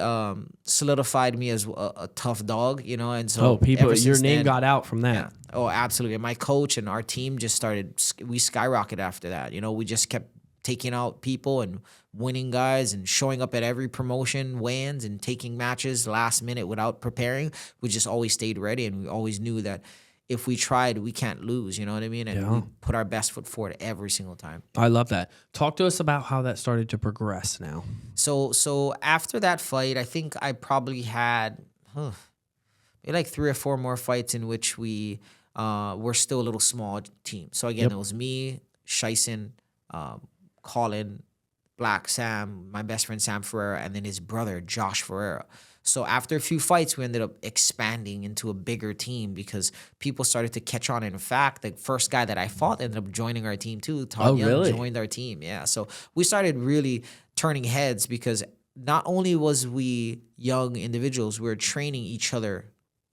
solidified me as a tough dog. And so your name got out from that. Yeah. Oh, absolutely. And my coach and our team just started. We skyrocketed after that. We just kept taking out people and winning guys and showing up at every promotion, weigh-ins, and taking matches last minute without preparing. We just always stayed ready, and we always knew that if we tried, we can't lose. You know what I mean? And we put our best foot forward every single time. I love that. Talk to us about how that started to progress now. So after that fight, I think I probably had maybe like 3 or 4 more fights in which we were still a little small team. So again, it was me, Shyson, Colin, Black Sam, my best friend Sam Ferreira, and then his brother Josh Ferreira. So after a few fights, we ended up expanding into a bigger team because people started to catch on. In fact, the first guy that I fought ended up joining our team too. Todd Young joined our team. Yeah. So we started really turning heads because not only was we young individuals, we were training each other.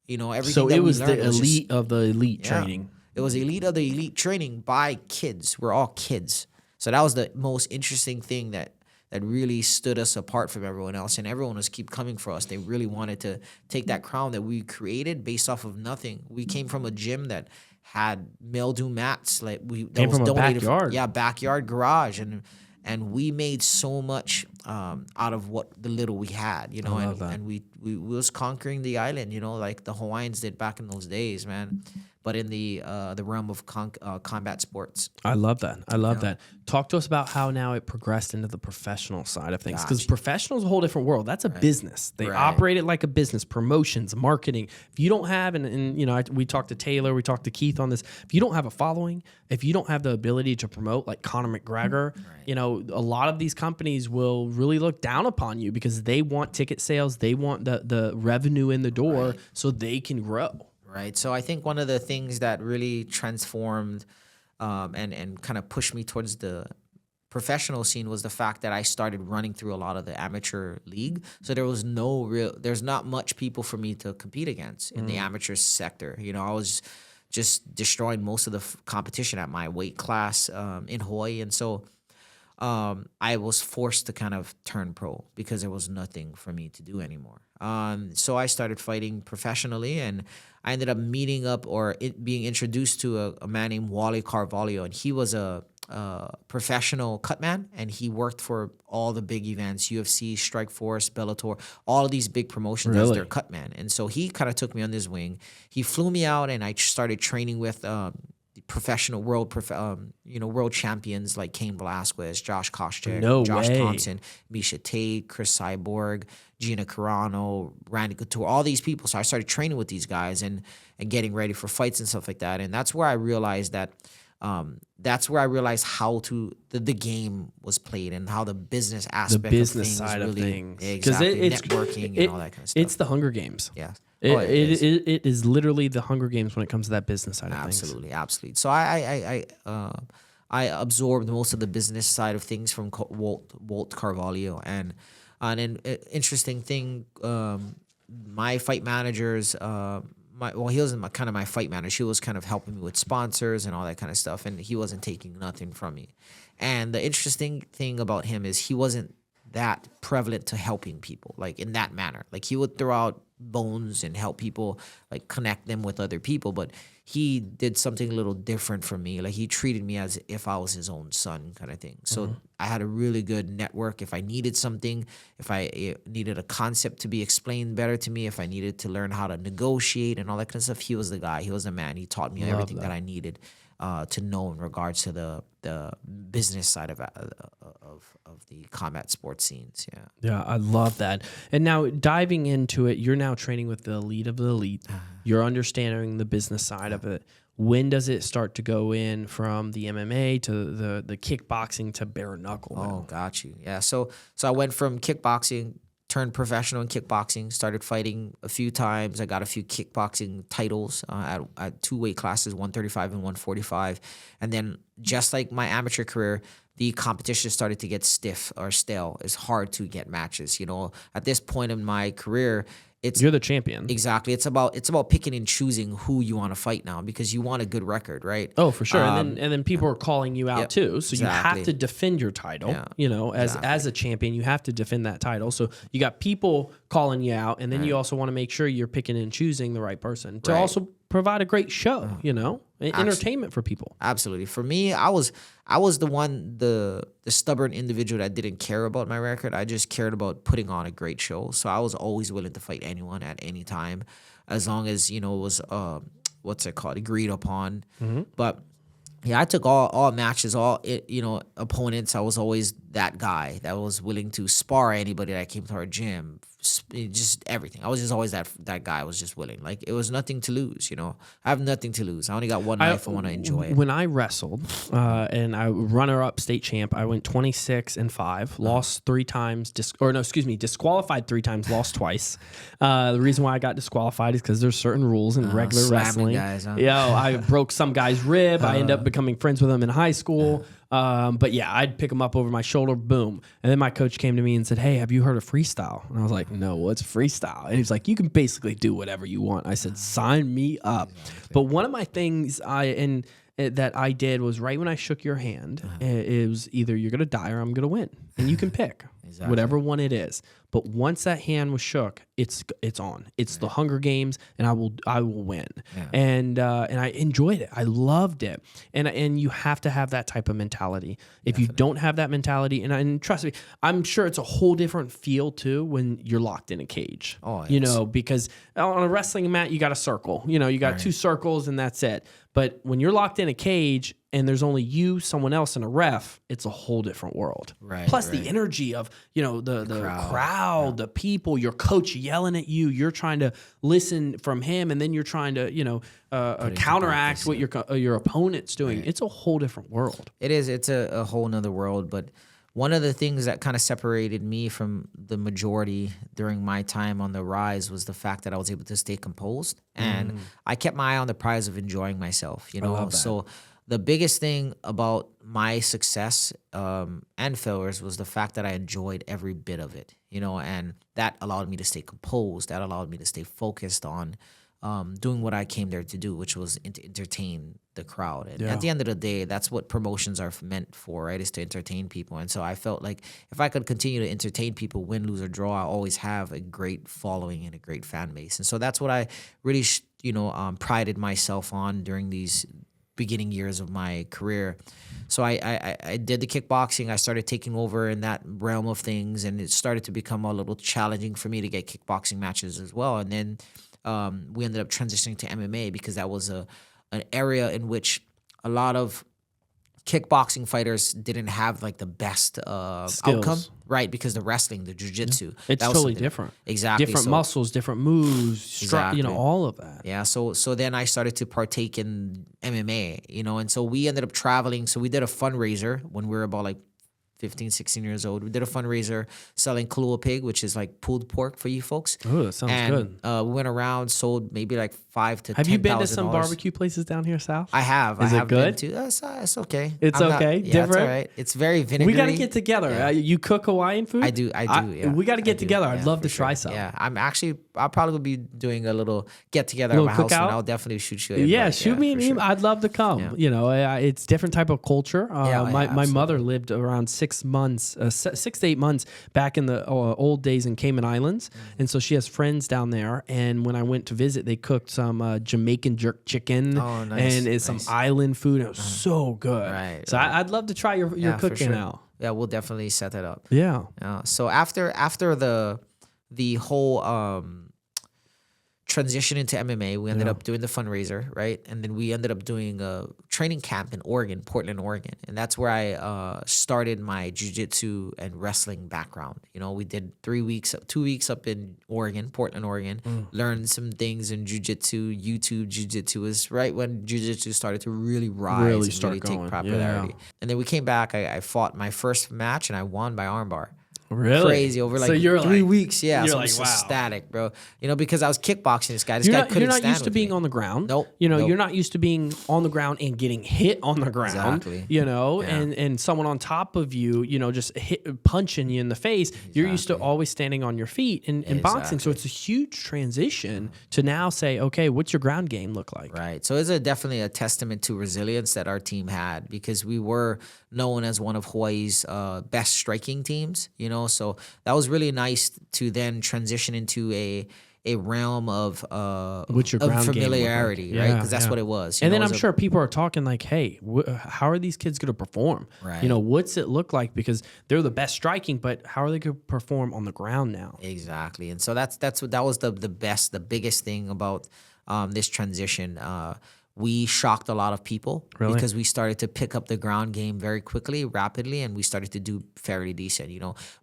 Everything. So it was the was elite of the elite training. It was elite of the elite training by kids. We're all kids. So that was the most interesting thing that really stood us apart from everyone else. And everyone was keep coming for us. They really wanted to take that crown that we created based off of nothing. We came from a gym that had mildew mats. That was donated backyard. Backyard garage. And we made so much out of what the little we had, and we was conquering the island, like the Hawaiians did back in those days, man. But in the realm of combat sports. I love that. I love that. Talk to us about how now it progressed into the professional side of things. Because professional is a whole different world. That's a business. They operate it like a business. Promotions, marketing. If you don't have, we talked to Taylor, we talked to Keith on this. If you don't have a following, if you don't have the ability to promote like Conor McGregor, a lot of these companies will really look down upon you because they want ticket sales. They want the revenue in the door so they can grow. Right. So I think one of the things that really transformed and kind of pushed me towards the professional scene was the fact that I started running through a lot of the amateur league. So there's not much people for me to compete against in the amateur sector. I was just destroying most of the competition at my weight class in Hawaii. And so I was forced to kind of turn pro because there was nothing for me to do anymore. So I started fighting professionally, and I ended up meeting up or being introduced to a man named Wally Carvalho, and he was a professional cutman, and he worked for all the big events, UFC, Strikeforce, Bellator, all of these big promotions as their cutman. And so he kind of took me on his wing. He flew me out, and I started training with professional world champions like Cain Velasquez, Josh Koscheck, Josh Thompson, Misha Tate, Chris Cyborg, Gina Carano, Randy Couture, all these people. So I started training with these guys and getting ready for fights and stuff like that. And that's where I realized that how the game was played and how the business aspect the business of things side really, of things. Exactly, it's networking and all that kind of stuff. It's the Hunger Games. Yeah. It is literally the Hunger Games when it comes to that business side of things. Absolutely. So I absorbed most of the business side of things from Walt Carvalho, and an interesting thing. My fight managers, he wasn't kind of my fight manager. She was kind of helping me with sponsors and all that kind of stuff, and he wasn't taking nothing from me. And the interesting thing about him is he wasn't that prevalent to helping people like in that manner. Like he would throw out bones and help people, like connect them with other people, but he did something a little different for me. Like he treated me as if I was his own son kind of thing. So I had a really good network. If I needed something, if I needed a concept to be explained better to me, if I needed to learn how to negotiate and all that kind of stuff, he was the guy. He was the man. He taught me everything that I needed to know in regards to the business side of the combat sports scenes. Yeah, I love that. And now diving into it, you're now training with the elite of the elite. You're understanding the business side of it. When does it start to go in from the MMA to the kickboxing to bare knuckle? Oh, got you. Yeah. So I went from kickboxing, turned professional in kickboxing, started fighting a few times. I got a few kickboxing titles at two weight classes, 135 and 145. And then just like my amateur career, the competition started to get stiff or stale. It's hard to get matches. At this point in my career, you're the champion. Exactly. It's about picking and choosing who you want to fight now because you want a good record, right? Oh, for sure. And then people are calling you out too. So you have to defend your title. As a champion, you have to defend that title. So you got people calling you out, and then you also want to make sure you're picking and choosing the right person to also provide a great show, entertainment for people. Absolutely. For me, I was the stubborn individual that didn't care about my record. I just cared about putting on a great show. So I was always willing to fight anyone at any time, as long as it was agreed upon. But I took all matches, opponents. I was always that guy that was willing to spar anybody that came to our gym. Just everything. I was just always that guy. I was just willing. Like it was nothing to lose. I have nothing to lose. I only got one life. I want to enjoy it. When I wrestled, and I runner-up state champ, I went 26-5, lost 3 times, disqualified 3 times, lost twice. The reason why I got disqualified is because there's certain rules in regular wrestling. Guys, huh? I broke some guy's rib. I ended up becoming friends with him in high school. But yeah, I'd pick him up over my shoulder, boom. And then my coach came to me and said, "Hey, have you heard of freestyle?" And I was like, "No, what's freestyle?" And he's like, "You can basically do whatever you want." I said, "Sign me up." But one of my things that I did was right when I shook your hand, it was either you're going to die or I'm going to win. And you can pick whatever one it is. But once that hand was shook, it's on. It's the Hunger Games, and I will win. Yeah. And I enjoyed it. I loved it. And you have to have that type of mentality. If you don't have that mentality, and trust me, I'm sure it's a whole different feel too when you're locked in a cage. Oh, yes. Because on a wrestling mat you got a circle. You got 2 circles and that's it. But when you're locked in a cage and there's only you, someone else, and a ref, it's a whole different world. Right. Plus the energy of, the crowd, the people, your coach yelling at you. You're trying to listen from him, and then you're trying to, counteract what your opponent's doing. Right. It's a whole different world. It is. It's a whole nother world. But one of the things that kind of separated me from the majority during my time on the rise was the fact that I was able to stay composed, and I kept my eye on the prize of enjoying myself. I love that. So the biggest thing about my success and failures was the fact that I enjoyed every bit of it, and that allowed me to stay composed. That allowed me to stay focused on doing what I came there to do, which was to entertain the crowd. And Yeah. at the end of the day, that's what promotions are meant for, right? Is to entertain people. And so I felt like if I could continue to entertain people, win, lose, or draw, I always have a great following and a great fan base. And so that's what I really, prided myself on during these beginning years of my career. So I did the kickboxing. I started taking over in that realm of things, and it started to become a little challenging for me to get kickboxing matches as well. And then we ended up transitioning to MMA because that was an area in which a lot of kickboxing fighters didn't have like the best outcome, right? Because the wrestling, the jiu-jitsu, It's that was totally something- different. Exactly. Different So- muscles, different moves, Exactly. all of that. Yeah, so then I started to partake in MMA, and so we ended up traveling. So we did a fundraiser when we were about like 15, 16 years old. We did a fundraiser selling Kahlua pig, which is like pulled pork for you folks. Oh, that sounds And good. we went around, sold maybe like $5,000 to $10,000. Have you been to some barbecue places down here south? I have. Is I it have good? Been to, it's okay. It's I'm not- okay? yeah, it's Different? all right. It's very vinegary. We got to get together. Yeah. You cook Hawaiian food? I do. Yeah. We got to I get do, together. yeah, I'd love for to try sure. some. Yeah, I'll probably be doing a little get together at Little my house, cookout? and I'll definitely shoot you. an Yeah, invite. shoot me an for email. sure. I'd love to come. Yeah. It's different type of culture. My absolutely. mother lived around 6 months, 6 to 8 months back in the old days in Cayman Islands, and so she has friends down there. And when I went to visit, they cooked some Jamaican jerk chicken and some island food. It was so good. Right, So right. I'd love to try your For cooking sure. out. Yeah, we'll definitely set that up. Yeah. So after the whole transition into MMA, we ended up doing the fundraiser, right? And then we ended up doing a training camp in Oregon, Portland, Oregon. And that's where I started my jiu-jitsu and wrestling background. We did 2 weeks up in Oregon, Portland, Oregon, learned some things in jiu-jitsu. YouTube jiu-jitsu was right when jiu-jitsu started to really rise and start really going. take popularity. Yeah. And then we came back, I fought my first match and I won by armbar. Really? Crazy over like So you're 3 like- weeks. Yeah, you're so like, I'm just wow. ecstatic, bro. Because I was kickboxing this guy. This You're guy not, couldn't you're not stand used to with being me. on the ground. Nope. You're not used to being on the ground and getting hit on the ground. Exactly. And someone on top of you, just punching you in the face. You're used to always standing on your feet in boxing. So it's a huge transition to now say, okay, what's your ground game look like? Right. So it's definitely a testament to resilience that our team had because we were known as one of Hawaii's best striking teams, So that was really nice to then transition into a realm of What's your ground game look like? familiarity, right? Because that's what it was. And then I'm sure people are talking like, hey, how are these kids going to perform? Right. What's it look like? Because they're the best striking, but how are they going to perform on the ground now? Exactly. And so that was the biggest thing about this transition. We shocked a lot of people because we started to pick up the ground game very quickly, rapidly, and we started to do fairly decent.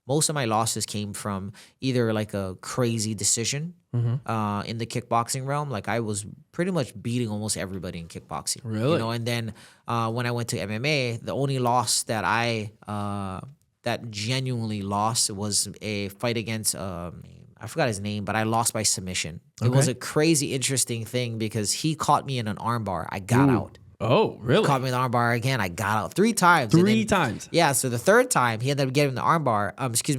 Most of my losses came from either like a crazy decision in the kickboxing realm. Like I was pretty much beating almost everybody in kickboxing. Really? And then when I went to MMA, the only loss that that genuinely lost was a fight against I forgot his name, but I lost by submission. It was a crazy, interesting thing because he caught me in an armbar. I got out. Oh, really? Caught me in the armbar again. I got out 3 times. And then- times. Yeah. So the third time, he ended up getting the armbar. Excuse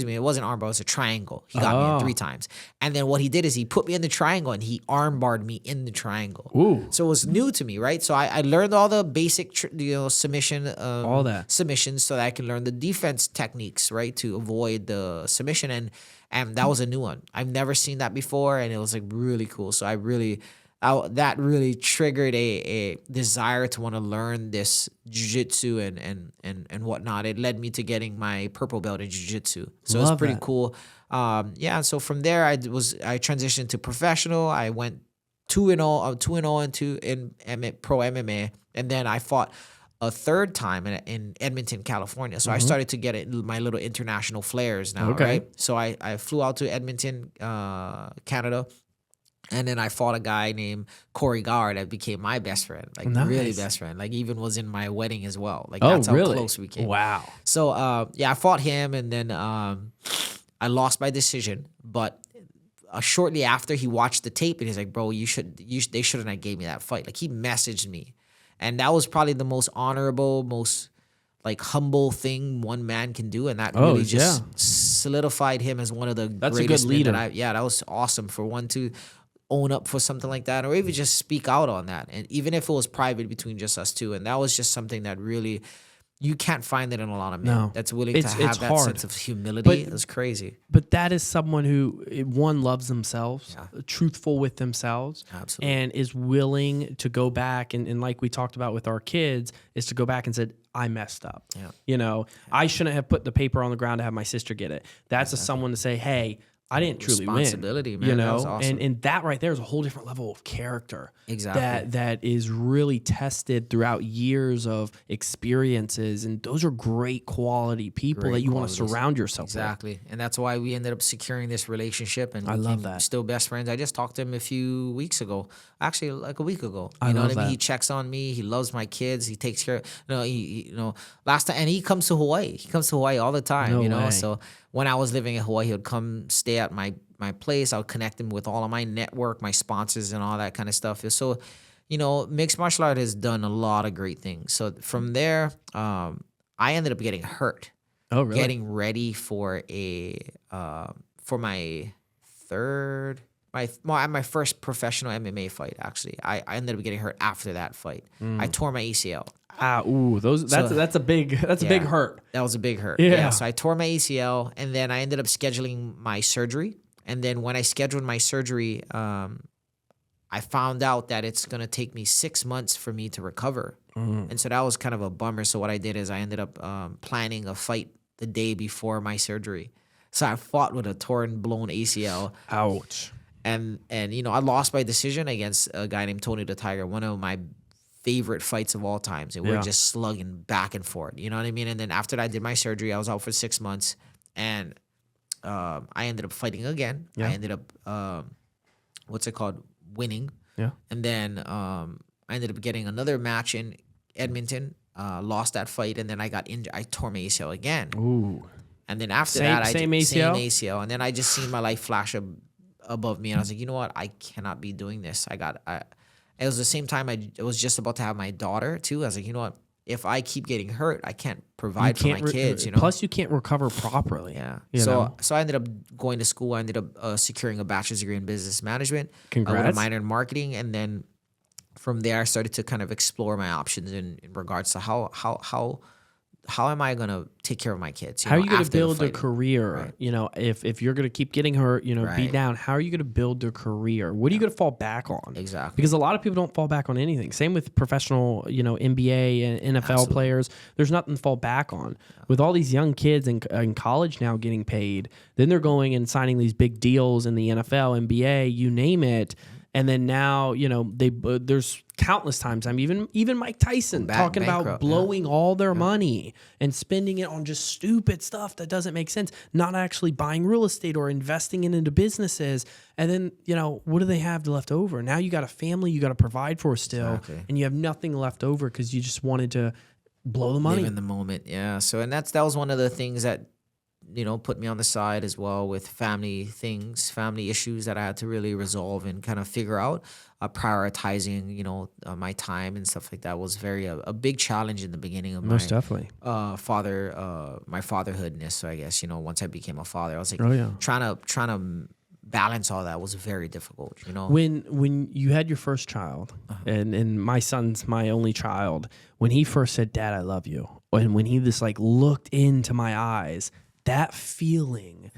me. It wasn't armbar. It was a triangle. He got me in 3 times. And then what he did is he put me in the triangle and he armbarred me in the triangle. Ooh. So it was new to me, right? So I learned all the basic, submission, All that. submissions, so that I can learn the defense techniques, right, to avoid the submission. And that was a new one. I've never seen that before, and it was like really cool. So that really triggered a desire to want to learn this jiu-jitsu and whatnot. It led me to getting my purple belt in jiu-jitsu. So Love it's pretty that. cool. So from there I transitioned to professional. I went 2-0 in pro MMA, and then I fought a third time in Edmonton, California. So I started to get my little international flares now, right? So I flew out to Edmonton, Canada, and then I fought a guy named Corey Gower that became my best friend, like really best friend. Like even was in my wedding as well. Like that's how close we came. Wow. So I fought him, and then I lost by decision, but shortly after he watched the tape and he's like, bro, they shouldn't have gave me that fight. Like he messaged me. And that was probably the most honorable, most like humble thing one man can do. And that really just solidified him as one of the That's a greatest good leader. men that that was awesome for one to own up for something like that, or even just speak out on that. And even if it was private between just us two, and that was just something that really, you can't find it in a lot of men No. that's willing to have It's that hard. sense of humility. It's crazy. But that is someone who, one, loves themselves, truthful with themselves, Absolutely. and is willing to go back. And like we talked about with our kids, is to go back and said, I messed up. Yeah. You know, I shouldn't have put the paper on the ground to have my sister get it. That's someone to say, hey, I didn't truly win. Responsibility, man. You That know, was awesome. and that right there is a whole different level of character. Exactly. That is really tested throughout years of experiences, and those are great quality people Great that you want to qualities. surround yourself Exactly. And that's why we ended up securing this relationship, and I love became that. still best friends. I just talked to him a few weeks ago, actually like a week ago. I You know love what I mean? that. He checks on me. He loves my kids. He takes care. Last time, and he comes to Hawaii. He comes to Hawaii all the time. No you know, way. so when I was living in Hawaii, he would come stay at my place. I would connect him with all of my network, my sponsors, and all that kind of stuff. So, mixed martial art has done a lot of great things. So from there, I ended up getting hurt. Oh, really? Getting ready for my first professional MMA fight. Actually, I ended up getting hurt after that fight. I tore my ACL. That's a big hurt. That was a big hurt. Yeah. So I tore my ACL, and then I ended up scheduling my surgery. And then when I scheduled my surgery, I found out that it's gonna take me 6 months for me to recover. And so that was kind of a bummer. So what I did is I ended up planning a fight the day before my surgery. So I fought with a torn, blown ACL. Ouch. And I lost by decision against a guy named Tony the Tiger, one of my favorite fights of all times. And we were just slugging back and forth. You know what I mean? And then after that, I did my surgery. I was out for 6 months, and I ended up fighting again. Yeah. I ended up winning. Yeah. And then I ended up getting another match in Edmonton. Lost that fight, and then I got injured. I tore my ACL again. Ooh. And then after Same ACL? Same ACL. And then I just seen my life flash above me, and I was like, you know what? I cannot be doing this. It was the same time I was just about to have my daughter too. I was like, you know what? If I keep getting hurt, I can't provide for my kids. Plus, you can't recover properly. Yeah. You know? So I ended up going to school. I ended up securing a bachelor's degree in business management. With Congrats. a minor in marketing, and then from there I started to kind of explore my options in regards to how am I gonna take care of my kids? How are you going to after the build a fighting? career? Right. You know, if you're going to keep getting hurt, beat Right. down, how are you going to build a career? What are you going to fall back on? Exactly. Because a lot of people don't fall back on anything. Same with professional, NBA and NFL players. There's nothing to fall back on. With all these young kids in college now getting paid, then they're going and signing these big deals in the NFL, NBA, you name it. And then now, there's countless times. Even Mike Tyson talking about bankrupt, blowing all their money and spending it on just stupid stuff that doesn't make sense, not actually buying real estate or investing it into businesses. And then, what do they have left over? Now you got a family you got to provide for still, Exactly. and you have nothing left over because you just wanted to blow the money. Live in the moment. Yeah. So, and that was one of the things that, put me on the side as well with family issues that I had to really resolve and kind of figure out. Prioritizing, my time and stuff like that was a big challenge in the beginning of Most definitely. my fatherhoodness. So I guess, once I became a father, I was like, Oh, yeah. trying to balance all that was very difficult, When you had your first child, and my son's my only child, when he first said, "Dad, I love you," and when he just looked into my eyes, that feeling,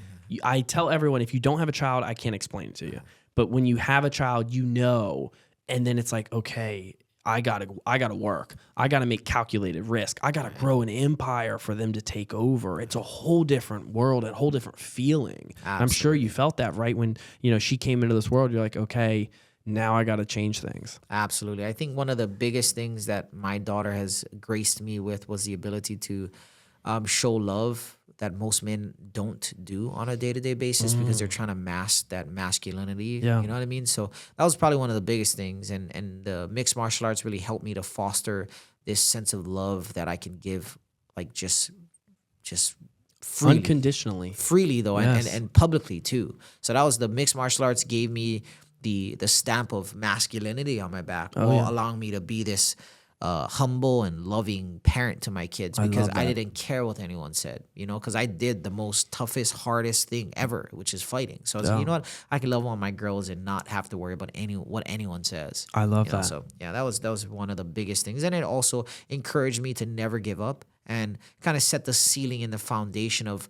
I tell everyone, if you don't have a child, I can't explain it to you. But when you have a child, and then it's like, okay, I gotta work. I gotta make calculated risk. I gotta grow an empire for them to take over. It's a whole different world, a whole different feeling. I'm sure you felt that, right? When, she came into this world, you're like, okay, now I gotta change things. Absolutely. I think one of the biggest things that my daughter has graced me with was the ability to show love that most men don't do on a day-to-day basis because they're trying to mask that masculinity. Yeah. You know what I mean? So that was probably one of the biggest things. And the mixed martial arts really helped me to foster this sense of love that I can give, just freely. Unconditionally. Freely, though, Yes. and publicly, too. So that was the mixed martial arts gave me the stamp of masculinity on my back, while allowing me to be this humble and loving parent to my kids I because love I that. didn't care what anyone said, because I did the most toughest, hardest thing ever, which is fighting. So I was like, Yeah. you know what? I can love all my girls and not have to worry about what anyone says. I love that. So yeah, that was one of the biggest things. And it also encouraged me to never give up and kind of set the ceiling and the foundation of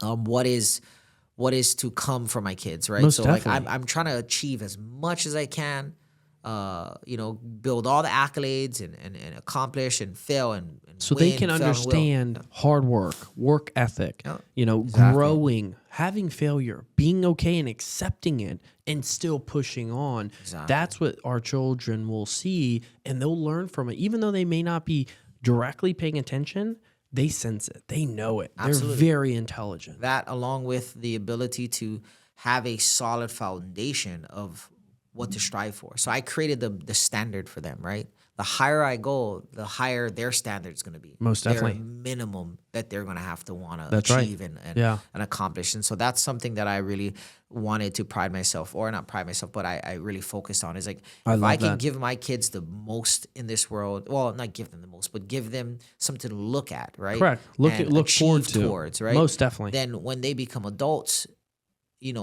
what is to come for my kids, right? Most So like definitely. I'm trying to achieve as much as I can, build all the accolades and accomplish and fail and So win, they can fail and will. understand hard work ethic, Yeah, exactly. Growing, having failure, being okay and accepting it and still pushing on. Exactly. That's what our children will see and they'll learn from it. Even though they may not be directly paying attention, they sense it. They know it. Absolutely. They're very intelligent. That along with the ability to have a solid foundation of what to strive for. So I created the standard for them, right? The higher I go, the higher their standard is going to be. Most definitely. Their minimum that they're going to have to want to That's right. achieve and Yeah. accomplish. And so that's something that I really wanted to pride myself, or not pride myself, but I really focused on is like, I if love I can that. give my kids the most in this world, well, not give them the most, but give them something to look at, right? Correct. And Look forward achieve to. towards, right? Most definitely. Then when they become adults,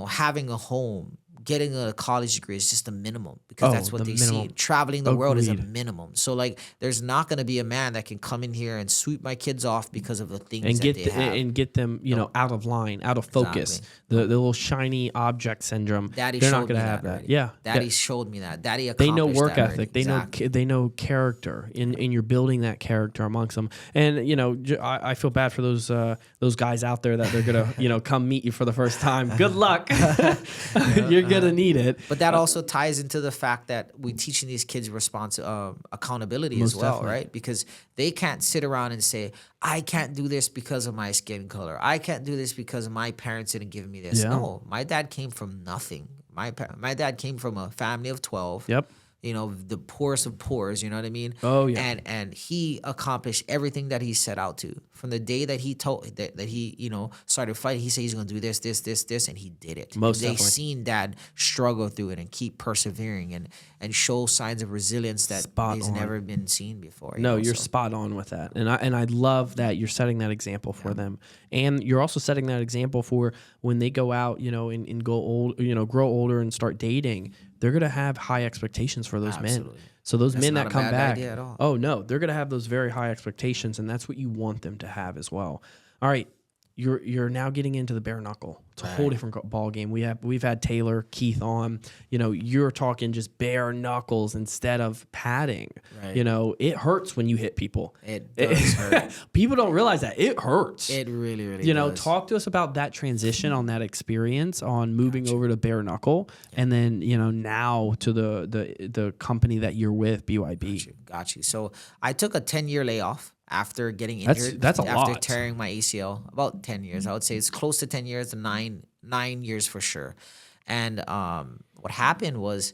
having a home, getting a college degree is just a minimum because that's what the they see. minimum. Traveling the world is a Agreed. minimum. So like, there's not going to be a man that can come in here and sweep my kids off because of the things and that they have. and get them, out of line, out of focus. Exactly. The little shiny object syndrome. Daddy They're showed not going me to that have that. already. Yeah. Daddy showed me that. Daddy They accomplished know work that already. ethic. They Exactly. know they know character, and you're building that character amongst them. And I feel bad for those guys out there that they're gonna come meet you for the first time. Good luck. You're gonna need it. But that also ties into the fact that we're teaching these kids accountability Most as well, definitely. right? Because they can't sit around and say, I can't do this because of my skin color. I can't do this because my parents didn't give me this. Yeah. No, my dad came from nothing. My dad came from a family of 12. Yep. The poorest of poors, you know what I mean? Oh, yeah. And he accomplished everything that he set out to. From the day that he started fighting, he said he's gonna do this, and he did it. Most They definitely. seen dad struggle through it and keep persevering and show signs of resilience that Spot he's on. never been seen before. No, you're so. spot on with that, and I love that you're setting that example for them, and you're also setting that example for when they go out, and go old, grow older and start dating. They're gonna have high expectations for those men. Absolutely. So those That's men not that a come bad back, idea at all. oh no, they're gonna have those very high expectations, and that's what you want them to have as well. All right. You're now getting into the bare knuckle. It's a whole different ball game. We've had Taylor, Keith on. You're talking just bare knuckles instead of padding. Right. It hurts when you hit people. It does hurt. People don't realize that it hurts. It really, really does. Talk to us about that transition on that experience on moving over to bare knuckle, and then now to the company that you're with, BYB. Got you. So I took a 10-year layoff after getting injured. That's a after lot. tearing my ACL. About 10 years. I would say it's close to 10 years, to nine years for sure. And what happened was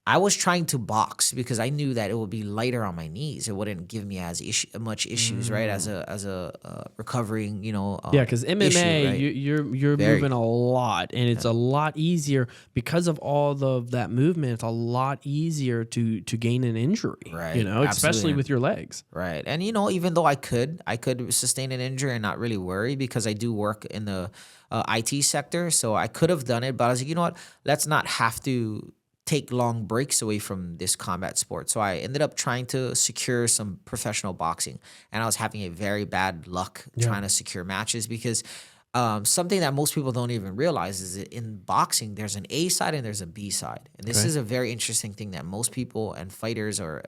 I was trying to box because I knew that it would be lighter on my knees. It wouldn't give me as much issues, right? As a recovering, Yeah, because MMA, issue, right? you're moving a lot, and it's a lot easier because of all of that movement. It's a lot easier to gain an injury, Right, especially absolutely. with your legs. Right. And even though I could sustain an injury and not really worry because I do work in the IT sector, so I could have done it, but I was like, you know what? Let's not have to take long breaks away from this combat sport. So I ended up trying to secure some professional boxing, and I was having a very bad luck trying to secure matches because something that most people don't even realize is that in boxing, there's an A side and there's a B side. And this is a very interesting thing that most people and fighters or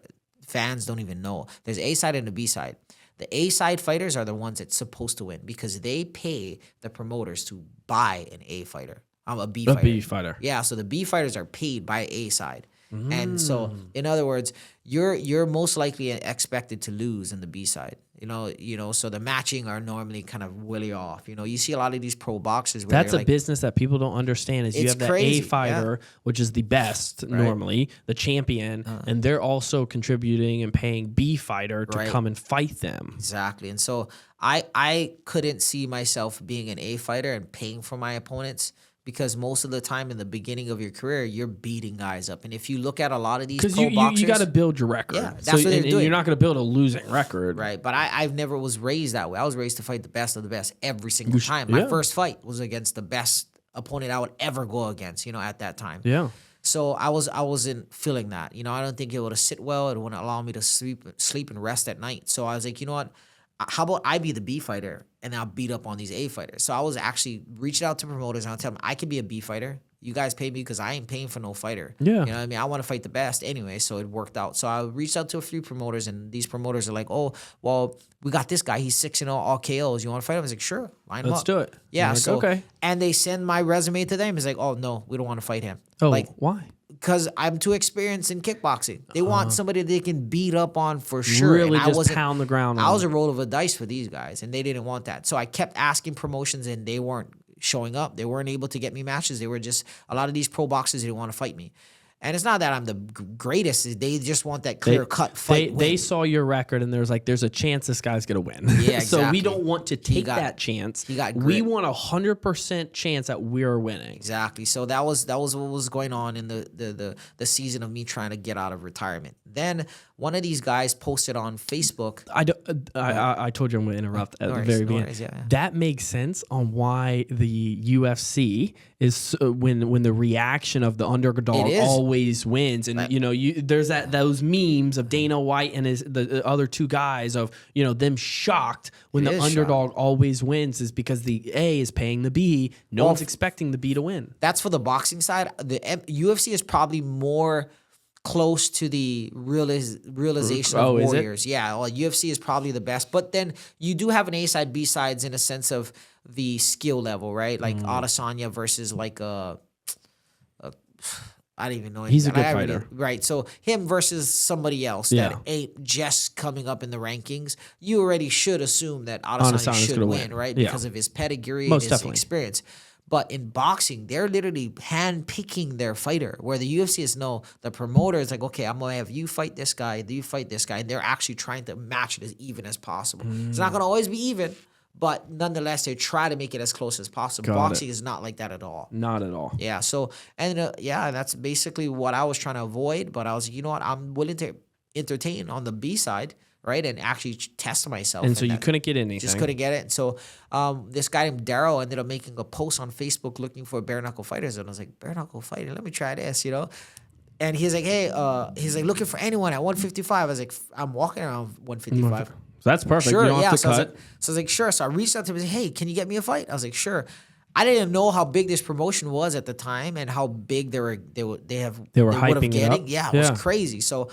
fans don't even know. There's A side and a B side. The A side fighters are the ones that's supposed to win because they pay the promoters to buy an A fighter. A B fighter. B fighter. Yeah, so the B fighters are paid by A side. And so, in other words, you're most likely expected to lose in the B side. So the matching are normally kind of really off. You see a lot of these pro boxers where That's they're a business that people don't understand. Is you It's have the crazy, A fighter, which is the best normally, the champion, and they're also contributing and paying B fighter to come and fight them. Exactly. And so I couldn't see myself being an A fighter and paying for my opponents because most of the time in the beginning of your career, you're beating guys up. And if you look at a lot of these Because pro boxers, you got to build your record. Yeah, that's what they're and doing. you're not going to build a losing record. Right, but I've never was raised that way. I was raised to fight the best of the best every single time. My first fight was against the best opponent I would ever go against, at that time. Yeah. So I wasn't feeling that. I don't think it would have sit well. It wouldn't allow me to sleep and rest at night. So I was like, you know what? How about I be the B fighter and I'll beat up on these A fighters? So I was actually reaching out to promoters and I'll tell them I can be a B fighter. You guys pay me because I ain't paying for no fighter. Yeah. You know what I mean? I want to fight the best anyway, so it worked out. So I reached out to a few promoters, and these promoters are like, oh, well, we got this guy. He's 6-0, all KOs. You want to fight him? I was like, sure, line him up. Let's do it. Yeah, like, okay. And they send my resume to them. It's like, oh, no, we don't want to fight him. Oh, like, why? Because I'm too experienced in kickboxing. They want somebody they can beat up on for sure. Really and just pound the ground on. I was a roll of a dice for these guys, and they didn't want that. So I kept asking promotions, and they weren't showing up. They weren't able to get me matches. They were just, a lot of these pro boxers didn't want to fight me. And it's not that I'm the greatest. They just want that clear-cut fight. They saw your record, and there's a chance this guy's going to win. Yeah, exactly. So we don't want to take that chance. He got we want 100% chance that we're winning. Exactly. So that was what was going on in the season of me trying to get out of retirement. Then one of these guys posted on Facebook. I told you I'm going to interrupt at the very beginning. Yeah. That makes sense on why the UFC is when the reaction of the underdog always wins, and there's those memes of Dana White and the other two guys of them shocked when the underdog always wins is because the A is paying the B. No one's expecting the B to win. That's for the boxing side. The UFC is probably more close to the realization of warriors. Yeah, well, UFC is probably the best. But then you do have an A side, B sides in a sense of the skill level, right? Like Adesanya versus like I don't even know. He's a good fighter. Right. So him versus somebody else that ain't just coming up in the rankings, you already should assume that Adesanya should win, right? Yeah. Because of his pedigree and his experience. But in boxing, they're literally hand-picking their fighter, where the UFC is the promoter is like, okay, I'm going to have you fight this guy, you fight this guy, and they're actually trying to match it as even as possible. It's not going to always be even, but nonetheless, they try to make it as close as possible. Boxing is not like that at all. Not at all. Yeah, so, and that's basically what I was trying to avoid, but I was like, you know what, I'm willing to entertain on the B side, right, and actually test myself. And so you couldn't get anything. Just couldn't get it. And so this guy named Daryl ended up making a post on Facebook looking for bare-knuckle fighters. And I was like, bare-knuckle fighting? Let me try this, And he's like, hey, looking for anyone at 155. I was like, I'm walking around 155. So that's perfect. Sure, you don't have to cut. So I was like, sure. So I reached out to him and said, hey, can you get me a fight? I was like, sure. I didn't know how big this promotion was at the time and how big they were hyping it up. Yeah, it was crazy. So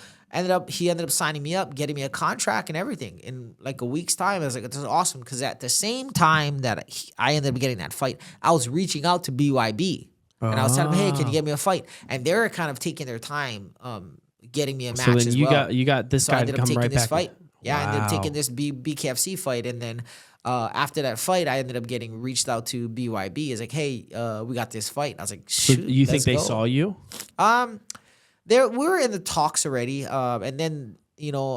he ended up signing me up, getting me a contract and everything in like a week's time. I was like, this is awesome, because at the same time that I ended up getting that fight, I was reaching out to BYB and I was telling them, hey, can you get me a fight? And they were kind of taking their time getting me a match. So then you got this guy to come right back. Fight. Yeah, I ended up taking this BKFC fight, and then after that fight, I ended up getting reached out to BYB. It's like, hey, we got this fight. I was like, shoot, so you think they saw you? We were in the talks already, and then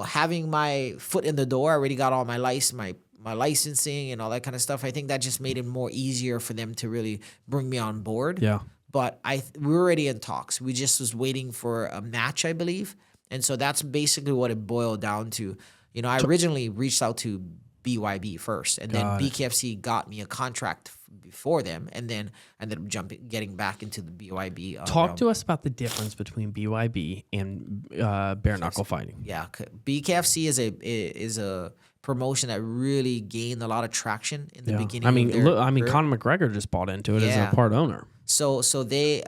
having my foot in the door, I already got all my licensing and all that kind of stuff. I think that just made it more easier for them to really bring me on board. Yeah. But we were already in talks. We just was waiting for a match, I believe, and so that's basically what it boiled down to. I originally reached out to BYB first, and then BKFC got me a contract before them, and then ended up getting back into the BYB. Talk to us about the difference between BYB and bare knuckle fighting. Yeah, BKFC is a promotion that really gained a lot of traction in the beginning. Conor McGregor just bought into it as a part owner. So they're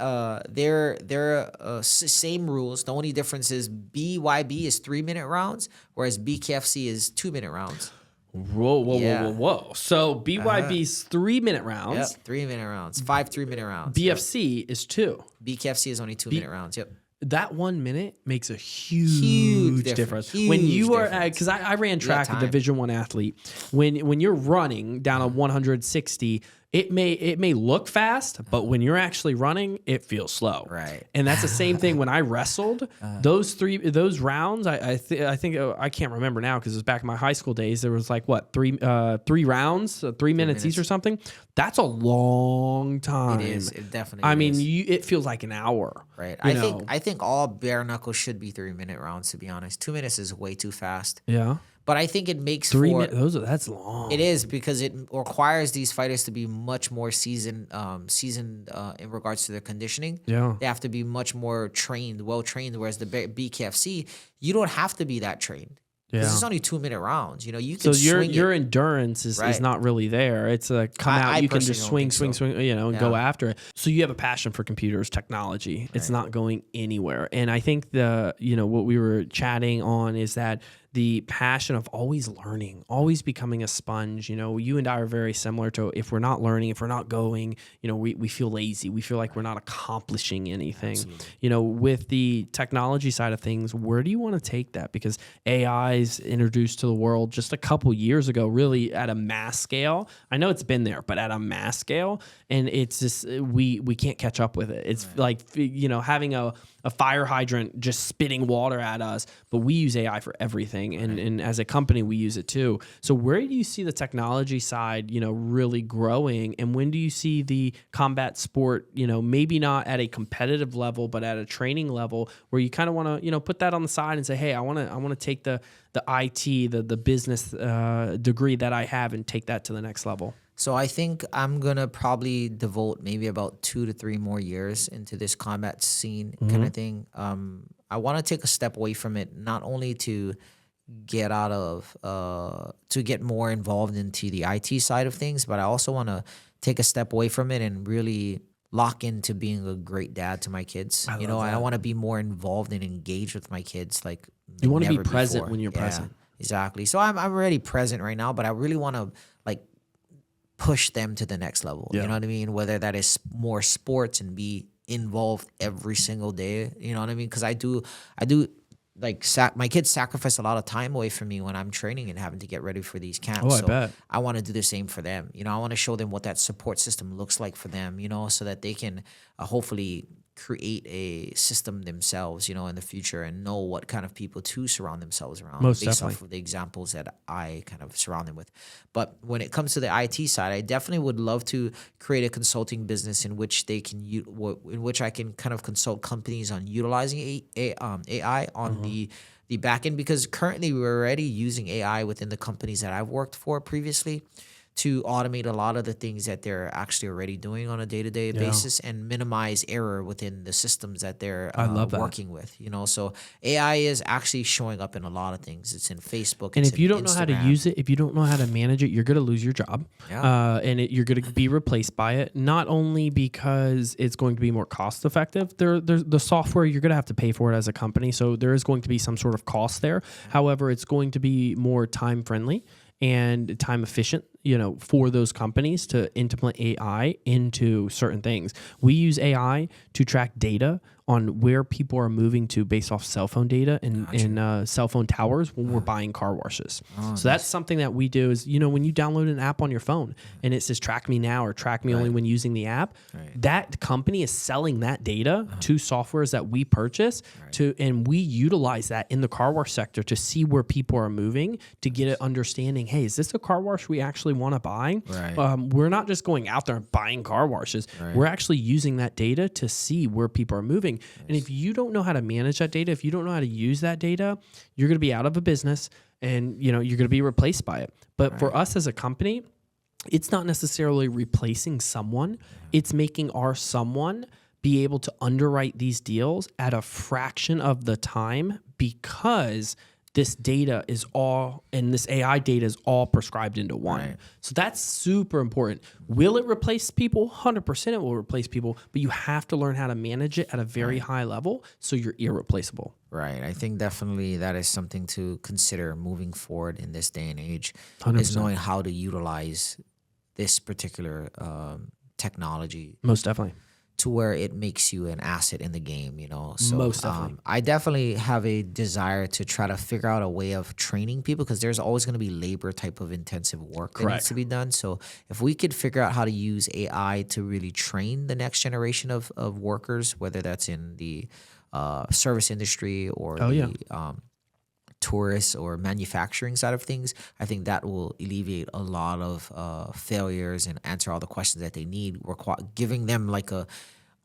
same rules. The only difference is BYB is 3-minute rounds, whereas BKFC is 2-minute rounds. Whoa. So BYB's 3-minute rounds. Yep, 3-minute rounds. 5 3-minute rounds. BFC is 2. BKFC is only 2-minute rounds. Yep. That 1 minute makes a huge difference. When you are, because I ran track, a Division I athlete. When you're running down a 160, it may look fast, but when you're actually running, it feels slow. Right. And that's the same thing when I wrestled. Those rounds, I think I can't remember now because it was back in my high school days. There was like three rounds, 3 minutes each or something. That's a long time. It is. It definitely. I mean, it feels like an hour. Right. I think all bare knuckle should be 3-minute rounds. To be honest, 2 minutes is way too fast. Yeah. But I think it makes 3 minutes. That's long. It is because it requires these fighters to be much more seasoned in regards to their conditioning. Yeah. They have to be much more well trained. Whereas the BKFC, you don't have to be that trained. Because it's only 2-minute rounds. You can swing your endurance is not really there. It's a come out. You can just swing, and go after it. So you have a passion for computers, technology. Right. It's not going anywhere. And I think what we were chatting on is that the passion of always learning, always becoming a sponge. You and I are very similar to if we're not learning, if we're not going, we feel lazy. We feel like we're not accomplishing anything. Absolutely. With the technology side of things, where do you want to take that? Because AI is introduced to the world just a couple years ago, really at a mass scale. I know it's been there, but at a mass scale, and it's just we can't catch up with it. It's like having a fire hydrant just spitting water at us, but we use AI for everything. And as a company, we use it too. So where do you see the technology side, really growing? And when do you see the combat sport, maybe not at a competitive level, but at a training level where you kind of want to, put that on the side and say, hey, I want to take the IT, the business degree that I have and take that to the next level? So I think I'm going to probably devote maybe about 2 to 3 more years into this combat scene kind of thing. I want to take a step away from it, not only to get more involved into the IT side of things, but I also want to take a step away from it and really lock into being a great dad to my kids. I want to be more involved and engaged with my kids. Like you want to be present when you're present. Exactly. So I'm already present right now, but I really want to push them to the next level. Yeah. You know what I mean? Whether that is more sports and be involved every single day. You know what I mean? Because I do my kids sacrifice a lot of time away from me when I'm training and having to get ready for these camps. Oh, I bet. I want to do the same for them. I want to show them what that support system looks like for them, so that they can hopefully create a system themselves, in the future and know what kind of people to surround themselves around based off of the examples that I kind of surround them with. But when it comes to the IT side, I definitely would love to create a consulting business in which I can kind of consult companies on utilizing AI on the back end, because currently we're already using AI within the companies that I've worked for previously to automate a lot of the things that they're actually already doing on a day-to-day basis and minimize error within the systems that they're working with. So AI is actually showing up in a lot of things. It's in Facebook. And if you don't know how to use it, if you don't know how to manage it, you're going to lose your job. Yeah. And you're going to be replaced by it, not only because it's going to be more cost effective. There's the software, you're going to have to pay for it as a company. So there is going to be some sort of cost there. However, it's going to be more time friendly and time efficient, for those companies to implement AI into certain things. We use AI to track data on where people are moving to based off cell phone data and cell phone towers when we're buying car washes. So that's something that we do is, when you download an app on your phone and it says track me now or track me only when using the app, that company is selling that data to softwares that we purchase and we utilize that in the car wash sector to see where people are moving, to get an understanding, hey, is this a car wash we actually want to buy? We're not just going out there and buying car washes. We're actually using that data to see where people are moving. And if you don't know how to manage that data, if you don't know how to use that data, you're going to be out of a business and, you're going to be replaced by it. But for us as a company, it's not necessarily replacing someone. It's making our someone be able to underwrite these deals at a fraction of the time, because this data is all, and this AI data is all prescribed into one. So that's super important. Will it replace people? 100% it will replace people, but you have to learn how to manage it at a very high level so you're irreplaceable. Right. I think definitely that is something to consider moving forward in this day and age, 100%. Is knowing how to utilize this particular technology. Most definitely. to where it makes you an asset in the game, you know. So Most definitely. I definitely have a desire to try to figure out a way of training people, because there's always going to be labor type of intensive work that needs to be done. So if we could figure out how to use AI to really train the next generation of workers, whether that's in the service industry or tourist or manufacturing side of things, I think that will alleviate a lot of failures and answer all the questions that they need, giving them like a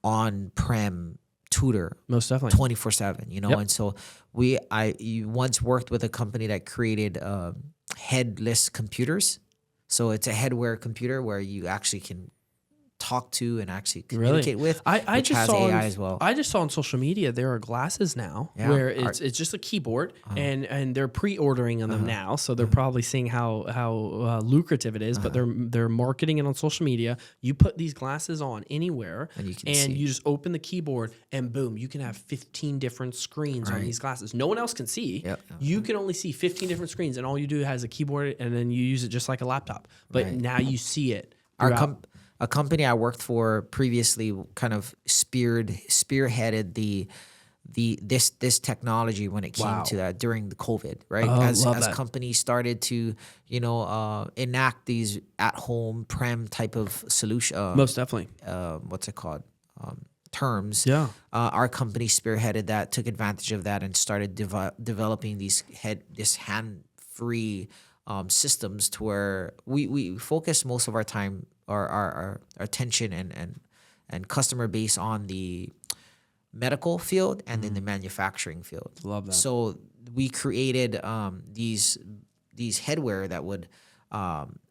on-prem tutor Most definitely 24/7, you know. And so you once worked with a company that created headless computers. So it's a headwear computer where you actually can talk to and actually communicate with, I which just has saw AI as well. I just saw on social media there are glasses now where it's just a keyboard and they're pre-ordering on them now, so they're probably seeing how lucrative it is, but they're marketing it on social media. You put these glasses on anywhere and you just open the keyboard and boom, you can have 15 different screens on these glasses. No one else can see. You can only see 15 different screens, and all you do has a keyboard, and then you use it just like a laptop. But now you see it. A company I worked for previously kind of spearheaded this technology when it came to that during the COVID, right? As companies started to, you know, enact these at-home prem type of solution. Most definitely. What's it called? Terms. Our company spearheaded that, took advantage of that, and started developing these hand-free systems to where we focus most of our time, our attention and customer base on the medical field and in the manufacturing field. Love that. So we created these headwear that would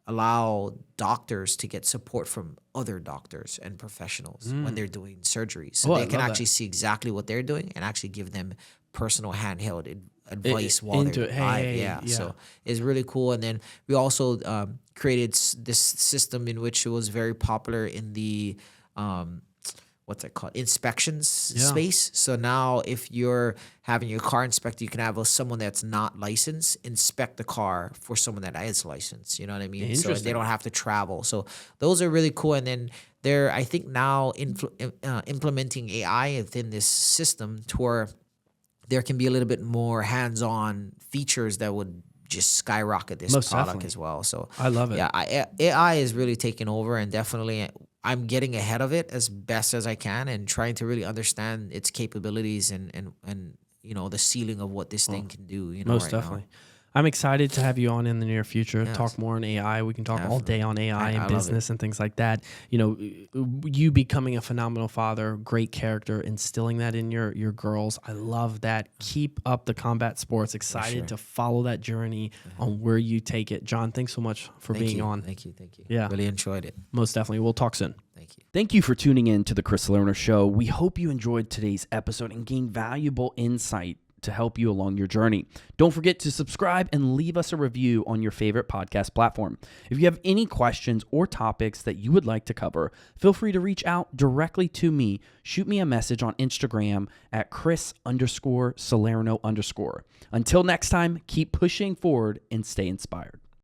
allow doctors to get support from other doctors and professionals when they're doing surgery. So they can actually see exactly what they're doing and actually give them personal handheld advice while they're live. So it's really cool. And then we also created this system in which it was very popular in the what's it called? Inspections space. So now if you're having your car inspected, you can have someone that's not licensed inspect the car for someone that is licensed. You know what I mean? So they don't have to travel. So those are really cool. And then they're, I think now implementing AI within this system to where there can be a little bit more hands-on features that would just skyrocket this product as well. So I love it. Yeah, AI is really taking over, and definitely I'm getting ahead of it as best as I can and trying to really understand its capabilities and you know, the ceiling of what this thing can do. You know, most definitely. Now. I'm excited to have you on in the near future. Talk more on AI. We can talk all day on AI and business and things like that. You know, you becoming a phenomenal father, great character, instilling that in your girls. I love that. Keep up the combat sports. Excited to follow that journey on where you take it. Jon, thanks so much for being on. Thank you. Yeah, really enjoyed it. Most definitely. We'll talk soon. Thank you. Thank you for tuning in to the Chris Salerno Show. We hope you enjoyed today's episode and gained valuable insight to help you along your journey. Don't forget to subscribe and leave us a review on your favorite podcast platform. If you have any questions or topics that you would like to cover, feel free to reach out directly to me. Shoot me a message on Instagram at Chris_Salerno_. Until next time, keep pushing forward and stay inspired.